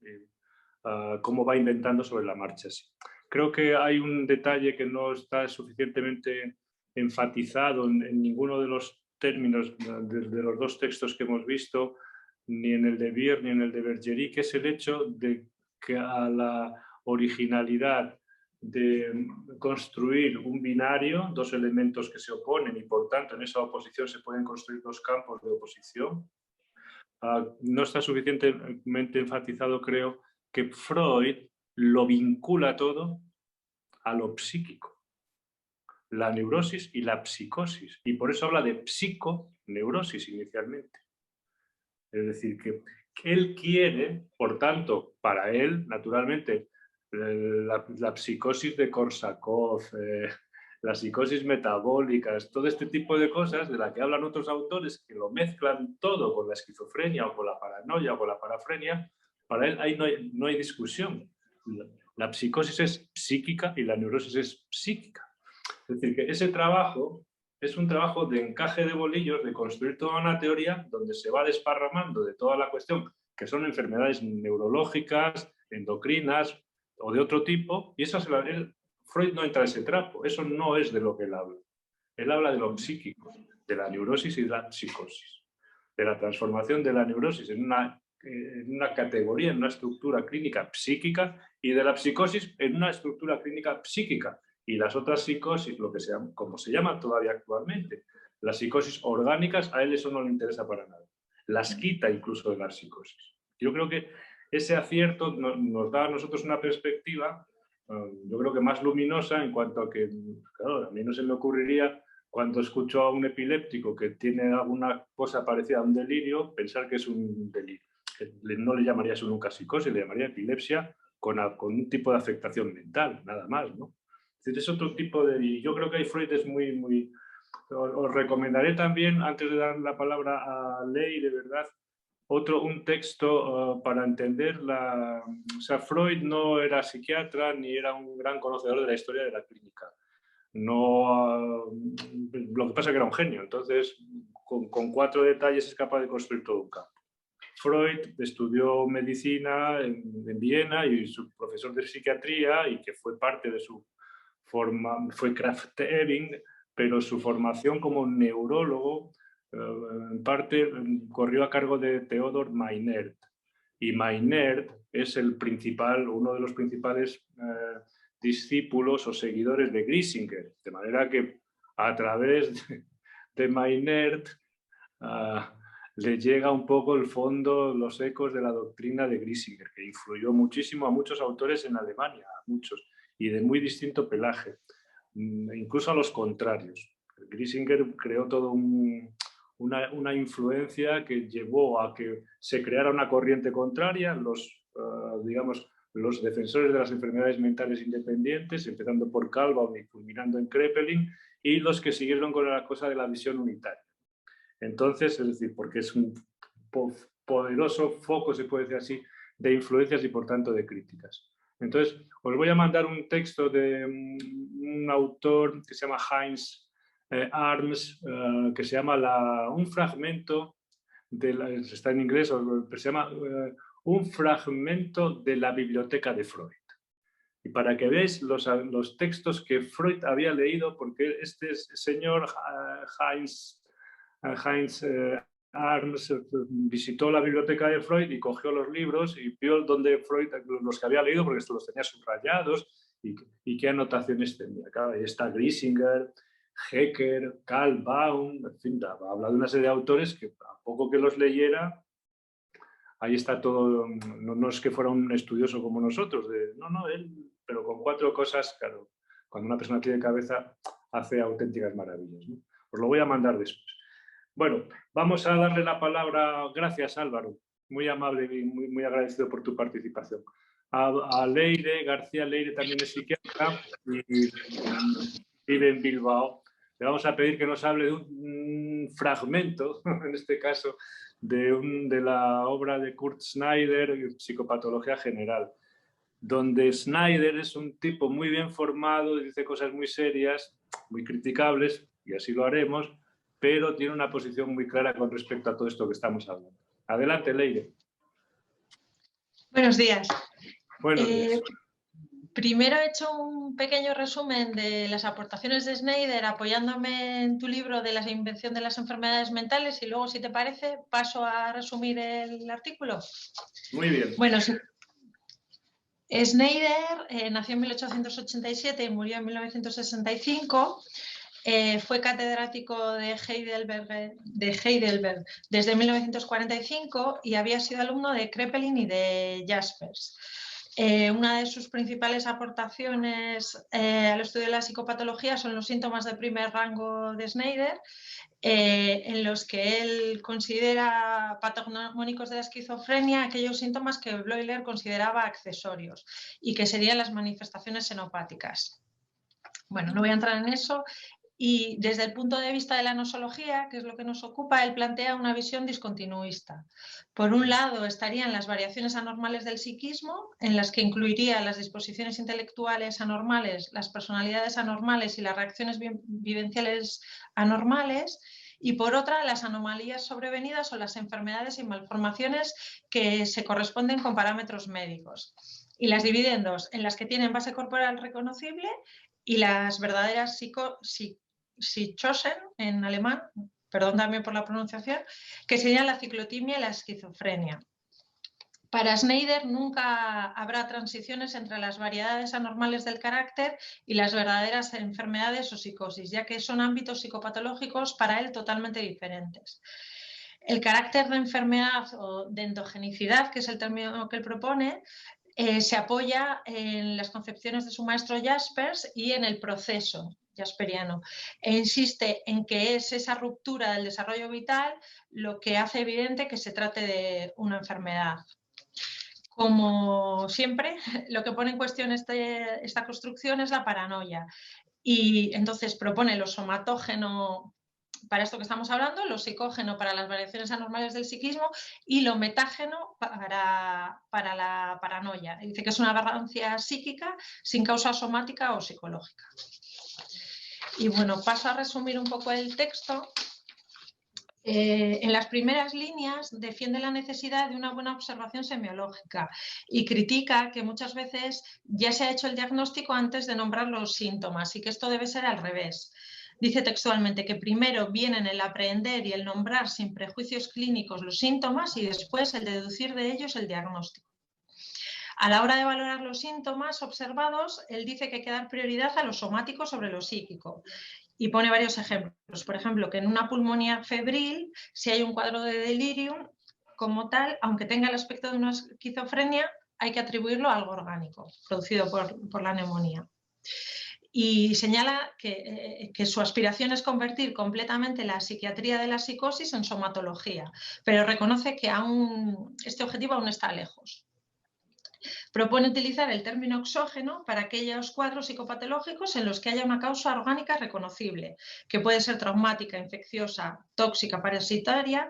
cómo va inventando sobre la marcha. Sí. Creo que hay un detalle que no está suficientemente enfatizado en ninguno de los términos de los dos textos que hemos visto, ni en el de Bier ni en el de Bergerie, que es el hecho de que a la originalidad de construir un binario, dos elementos que se oponen y por tanto en esa oposición se pueden construir dos campos de oposición, no está suficientemente enfatizado, creo, que Freud lo vincula todo a lo psíquico, la neurosis y la psicosis, y por eso habla de psiconeurosis inicialmente. Es decir, que él quiere, por tanto, para él, naturalmente, la psicosis de Korsakov, las psicosis metabólicas, todo este tipo de cosas de las que hablan otros autores que lo mezclan todo con la esquizofrenia o con la paranoia o con la parafrenia, para él ahí no hay discusión. La psicosis es psíquica y la neurosis es psíquica. Es decir, que ese trabajo es un trabajo de encaje de bolillos, de construir toda una teoría donde se va desparramando de toda la cuestión, que son enfermedades neurológicas, endocrinas o de otro tipo, y eso Freud no entra en ese trapo, eso no es de lo que él habla. Él habla de lo psíquico, de la neurosis y de la psicosis, de la transformación de la neurosis en una categoría, en una estructura clínica psíquica, y de la psicosis en una estructura clínica psíquica. Y las otras psicosis, como se llama todavía actualmente, las psicosis orgánicas, a él eso no le interesa para nada. Las quita incluso de las psicosis. Yo creo que ese acierto nos da a nosotros una perspectiva, yo creo que más luminosa, en cuanto a que, claro, a mí no se me ocurriría, cuando escucho a un epiléptico que tiene alguna cosa parecida a un delirio, pensar que es un delirio. No le llamaría eso nunca psicosis, le llamaría epilepsia con un tipo de afectación mental, nada más, ¿no? Es decir, es otro tipo de... Y yo creo que Freud es muy... Os recomendaré también, antes de dar la palabra a Ley, de verdad, un texto para entender O sea, Freud no era psiquiatra ni era un gran conocedor de la historia de la clínica. No, lo que pasa es que era un genio, entonces con 4 detalles es capaz de construir todo un campo. Freud estudió medicina en Viena y su profesor de psiquiatría, y que fue parte de su fue Kraft-Ebing, pero su formación como neurólogo en parte corrió a cargo de Theodor Meinert. Y Meinert es uno de los principales discípulos o seguidores de Griesinger, de manera que a través de Meinert le llega un poco el fondo, los ecos de la doctrina de Griesinger, que influyó muchísimo a muchos autores en Alemania, a muchos, y de muy distinto pelaje, incluso a los contrarios. Griesinger creó toda una influencia que llevó a que se creara una corriente contraria, digamos, los defensores de las enfermedades mentales independientes, empezando por Calvin y culminando en Kraepelin, y los que siguieron con la cosa de la visión unitaria. Entonces, es decir, porque es un poderoso foco, se puede decir así, de influencias y por tanto de críticas. Entonces, os voy a mandar un texto de un autor que se llama Heinz Arms, que se llama un fragmento, está en inglés, pero se llama un fragmento de la biblioteca de Freud. Y para que veáis los textos que Freud había leído, porque este señor Heinz Arms visitó la biblioteca de Freud y cogió los libros y vio donde Freud, los que había leído, porque esto los tenía subrayados, y qué anotaciones tenía. Claro, ahí está Griesinger, Hecker, Karl Baum, en fin, habla de una serie de autores que a poco que los leyera, ahí está todo. No es que fuera un estudioso como nosotros, él, pero con 4 cosas, claro, cuando una persona tiene cabeza, hace auténticas maravillas, ¿no? Os lo voy a mandar después. Bueno, vamos a darle la palabra, gracias Álvaro, muy amable y muy agradecido por tu participación. A Leire, García Leire también es psiquiatra y vive en Bilbao. Le vamos a pedir que nos hable de un fragmento, en este caso, de la obra de Kurt Snyder, Psicopatología General, donde Snyder es un tipo muy bien formado, dice cosas muy serias, muy criticables, y así lo haremos, pero tiene una posición muy clara con respecto a todo esto que estamos hablando. Adelante, Leire. Buenos días. Buenos días. Primero he hecho un pequeño resumen de las aportaciones de Snyder apoyándome en tu libro de la invención de las enfermedades mentales y luego, si te parece, paso a resumir el artículo. Muy bien. Bueno, Snyder nació en 1887 y murió en 1965. Fue catedrático de Heidelberg desde 1945 y había sido alumno de Kraepelin y de Jaspers. Una de sus principales aportaciones al estudio de la psicopatología son los síntomas de primer rango de Snyder, en los que él considera patognomónicos de la esquizofrenia aquellos síntomas que Bleuler consideraba accesorios y que serían las manifestaciones senopáticas. Bueno, no voy a entrar en eso. Y desde el punto de vista de la nosología, que es lo que nos ocupa, él plantea una visión discontinuista. Por un lado estarían las variaciones anormales del psiquismo, en las que incluiría las disposiciones intelectuales anormales, las personalidades anormales y las reacciones vivenciales anormales, y por otra las anomalías sobrevenidas o las enfermedades y malformaciones que se corresponden con parámetros médicos. Y las divide en dos, en las que tienen base corporal reconocible y las verdaderas Psychosen en alemán, perdón también por la pronunciación, que sería la ciclotimia y la esquizofrenia. Para Schneider nunca habrá transiciones entre las variedades anormales del carácter y las verdaderas enfermedades o psicosis, ya que son ámbitos psicopatológicos para él totalmente diferentes. El carácter de enfermedad o de endogenicidad, que es el término que él propone, se apoya en las concepciones de su maestro Jaspers y en el proceso jasperiano, e insiste en que es esa ruptura del desarrollo vital lo que hace evidente que se trate de una enfermedad. Como siempre, lo que pone en cuestión esta construcción es la paranoia, y entonces propone lo somatógeno para esto que estamos hablando, lo psicógeno para las variaciones anormales del psiquismo y lo metágeno para la paranoia. Dice que es una aberrancia psíquica sin causa somática o psicológica. Y bueno, paso a resumir un poco el texto. En las primeras líneas defiende la necesidad de una buena observación semiológica y critica que muchas veces ya se ha hecho el diagnóstico antes de nombrar los síntomas y que esto debe ser al revés. Dice textualmente que primero vienen el aprehender y el nombrar sin prejuicios clínicos los síntomas y después el deducir de ellos el diagnóstico. A la hora de valorar los síntomas observados, él dice que hay que dar prioridad a lo somático sobre lo psíquico. Y pone varios ejemplos. Por ejemplo, que en una pulmonía febril, si hay un cuadro de delirium, como tal, aunque tenga el aspecto de una esquizofrenia, hay que atribuirlo a algo orgánico, producido por la neumonía. Y señala que su aspiración es convertir completamente la psiquiatría de la psicosis en somatología, pero reconoce que este objetivo aún está lejos. Propone utilizar el término exógeno para aquellos cuadros psicopatológicos en los que haya una causa orgánica reconocible, que puede ser traumática, infecciosa, tóxica, parasitaria,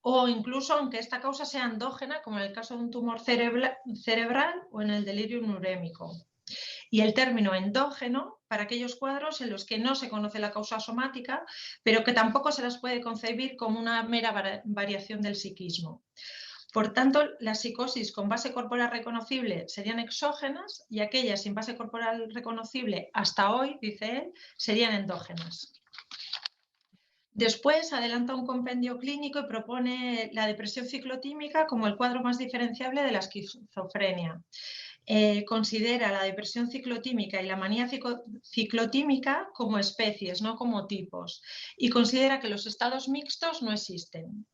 o incluso aunque esta causa sea endógena, como en el caso de un tumor cerebral o en el delirium urémico. Y el término endógeno para aquellos cuadros en los que no se conoce la causa somática, pero que tampoco se las puede concebir como una mera variación del psiquismo. Por tanto, las psicosis con base corporal reconocible serían exógenas y aquellas sin base corporal reconocible hasta hoy, dice él, serían endógenas. Después adelanta un compendio clínico y propone la depresión ciclotímica como el cuadro más diferenciable de la esquizofrenia. Considera la depresión ciclotímica y la manía ciclotímica como especies, no como tipos, y considera que los estados mixtos no existen.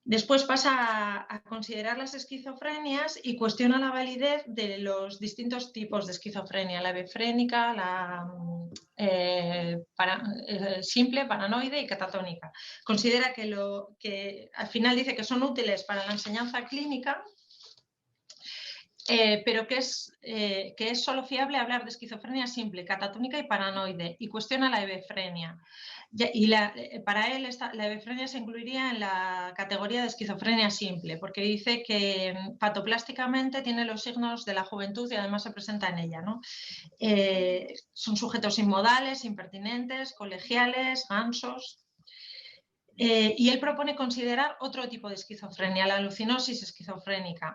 Después pasa a considerar las esquizofrenias y cuestiona la validez de los distintos tipos de esquizofrenia, la hebefrénica, la simple, paranoide y catatónica. Considera que al final dice que son útiles para la enseñanza clínica, pero que es solo fiable hablar de esquizofrenia simple, catatónica y paranoide, y cuestiona la hebefrenia. Y para él la hebefrenia se incluiría en la categoría de esquizofrenia simple, porque dice que patoplásticamente tiene los signos de la juventud y además se presenta en ella, ¿no? Son sujetos inmodales, impertinentes, colegiales, gansos. Y él propone considerar otro tipo de esquizofrenia, la alucinosis esquizofrénica,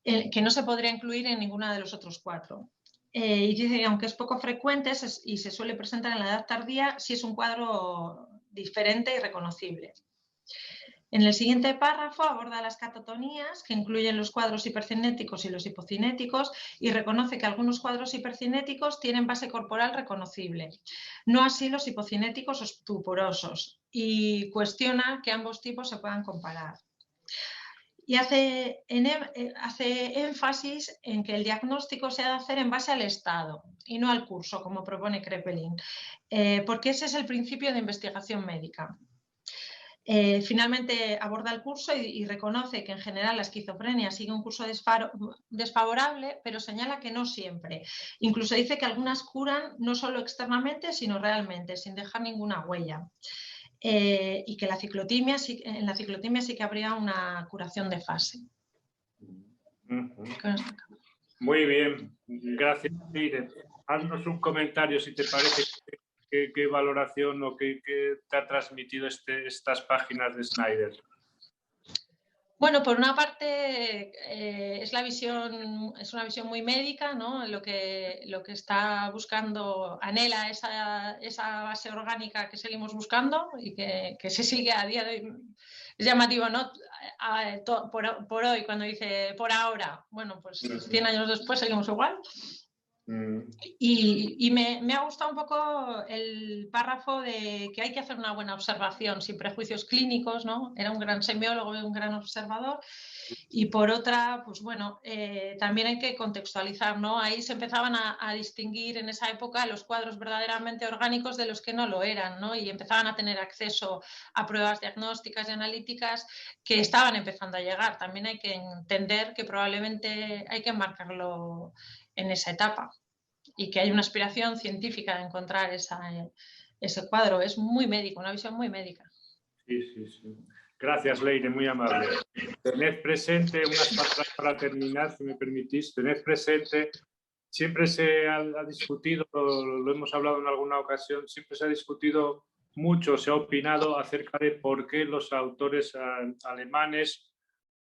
que no se podría incluir en ninguna de los otros cuatro. Y dice que aunque es poco frecuente y se suele presentar en la edad tardía, sí es un cuadro diferente y reconocible. En el siguiente párrafo aborda las catatonías, que incluyen los cuadros hipercinéticos y los hipocinéticos, y reconoce que algunos cuadros hipercinéticos tienen base corporal reconocible, no así los hipocinéticos o estuporosos, y cuestiona que ambos tipos se puedan comparar. Y hace énfasis en que el diagnóstico se ha de hacer en base al estado y no al curso, como propone Kraepelin, porque ese es el principio de investigación médica. Finalmente aborda el curso y reconoce que en general la esquizofrenia sigue un curso desfavorable, pero señala que no siempre. Incluso dice que algunas curan no solo externamente, sino realmente, sin dejar ninguna huella. Y que en la ciclotimia sí que habría una curación de fase. Muy bien, gracias, Leire. Haznos un comentario, si te parece, qué valoración o qué te ha transmitido estas páginas de Schneider. Bueno, por una parte es una visión muy médica, ¿no? Lo que está buscando, anhela esa base orgánica que seguimos buscando y que se sigue a día de hoy. Es llamativo, ¿no? Por hoy, cuando dice por ahora, bueno, pues 100 años después seguimos igual. Y me ha gustado un poco el párrafo de que hay que hacer una buena observación sin prejuicios clínicos, ¿no? Era un gran semiólogo y un gran observador. Y por otra, pues bueno, también hay que contextualizar, ¿no? Ahí se empezaban a distinguir en esa época los cuadros verdaderamente orgánicos de los que no lo eran, ¿no? Y empezaban a tener acceso a pruebas diagnósticas y analíticas que estaban empezando a llegar. También hay que entender que probablemente hay que enmarcarlo en esa etapa y que hay una aspiración científica de encontrar ese cuadro. Es muy médico, una visión muy médica. Sí, sí, sí. Gracias, Leire, muy amable. Tened presente, unas palabras para terminar, si me permitís, tened presente, siempre se ha discutido, lo hemos hablado en alguna ocasión, siempre se ha discutido mucho, se ha opinado acerca de por qué los autores alemanes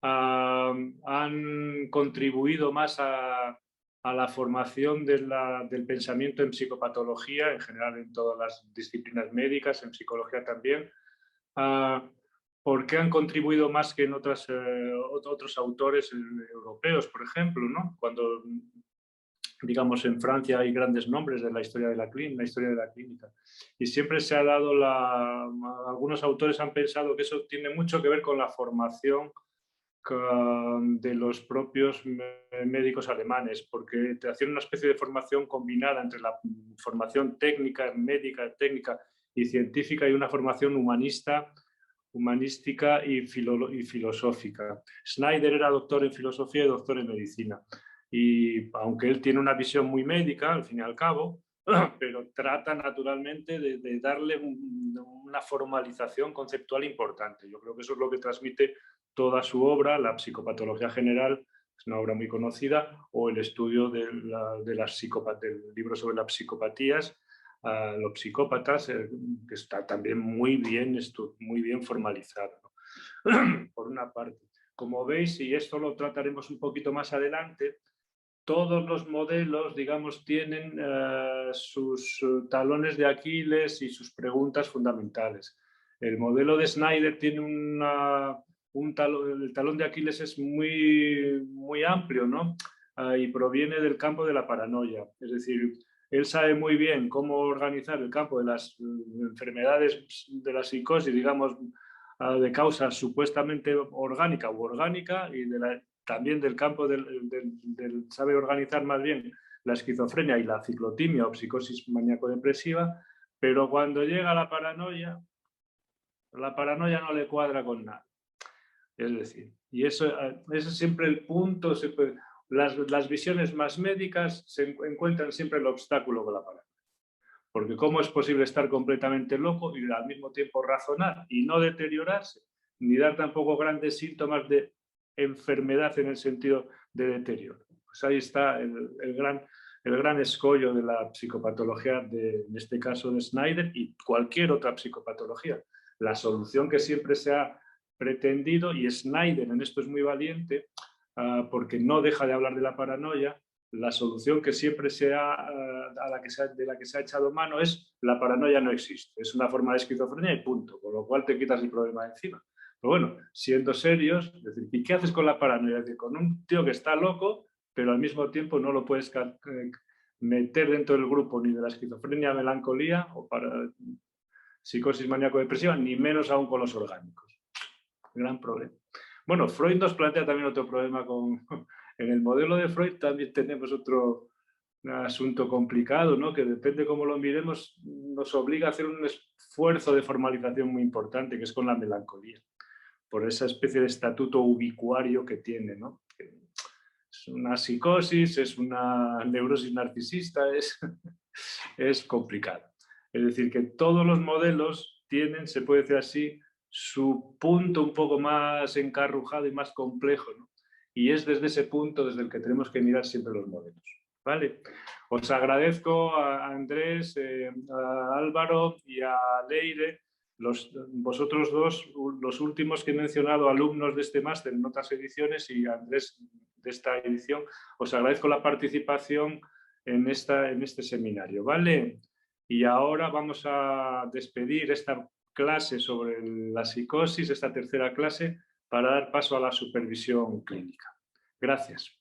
han contribuido más a la formación del pensamiento en psicopatología, en general en todas las disciplinas médicas, en psicología también. ¿Por qué han contribuido más que en otros autores europeos, por ejemplo, ¿no? Cuando, digamos, en Francia hay grandes nombres de la historia de la clínica. Y siempre se ha dado algunos autores han pensado que eso tiene mucho que ver con la formación de los propios médicos alemanes, porque te hacían una especie de formación combinada entre la formación técnica, médica, técnica y científica y una formación humanística y filosófica. Schneider era doctor en filosofía y doctor en medicina. Y aunque él tiene una visión muy médica, al fin y al cabo, pero trata naturalmente de darle una formalización conceptual importante. Yo creo que eso es lo que transmite toda su obra, La psicopatología general, es una obra muy conocida, o el estudio del libro sobre las psicopatías, los psicópatas, que está también muy bien formalizado, ¿no? Por una parte. Como veis, y esto lo trataremos un poquito más adelante, todos los modelos, digamos, tienen sus talones de Aquiles y sus preguntas fundamentales. El modelo de Schneider tiene el talón de Aquiles es muy amplio, ¿no? Y proviene del campo de la paranoia. Es decir, él sabe muy bien cómo organizar el campo de las enfermedades de la psicosis, digamos, de causa supuestamente orgánica u orgánica y también del campo del sabe organizar más bien la esquizofrenia y la ciclotimia o psicosis maníaco-depresiva, pero cuando llega la paranoia no le cuadra con nada. Es decir, y ese es siempre el punto, las visiones más médicas se encuentran siempre el obstáculo con la paranoia. Porque ¿cómo es posible estar completamente loco y al mismo tiempo razonar y no deteriorarse, ni dar tampoco grandes síntomas de enfermedad en el sentido de deterioro? Pues ahí está el gran escollo de la psicopatología, en este caso de Schneider y cualquier otra psicopatología. La solución que siempre se ha pretendido, y Schneider en esto es muy valiente, porque no deja de hablar de la paranoia, la solución que siempre de la que se ha echado mano es la paranoia no existe, es una forma de esquizofrenia y punto, con lo cual te quitas el problema de encima. Pero bueno, siendo serios, es decir, ¿y qué haces con la paranoia? Es decir, con un tío que está loco, pero al mismo tiempo no lo puedes meter dentro del grupo ni de la esquizofrenia, melancolía o para psicosis maníaco-depresiva, ni menos aún con los orgánicos. Gran problema. Bueno, Freud nos plantea también otro problema en el modelo de Freud también tenemos otro asunto complicado, ¿no? Que depende cómo lo miremos, nos obliga a hacer un esfuerzo de formalización muy importante, que es con la melancolía, por esa especie de estatuto ubicuario que tiene, ¿no? Es una psicosis, es una neurosis narcisista, es complicado. Es decir, que todos los modelos tienen, se puede decir así, su punto un poco más encarrujado y más complejo, ¿no? Y es desde ese punto desde el que tenemos que mirar siempre los modelos, ¿vale? Os agradezco a Andrés, a Álvaro y a Leire vosotros dos, los últimos que he mencionado, alumnos de este máster, Notas Ediciones, y Andrés de esta edición, os agradezco la participación en este seminario, ¿vale? Y ahora vamos a despedir esta clase sobre la psicosis, esta tercera clase, para dar paso a la supervisión clínica. Gracias.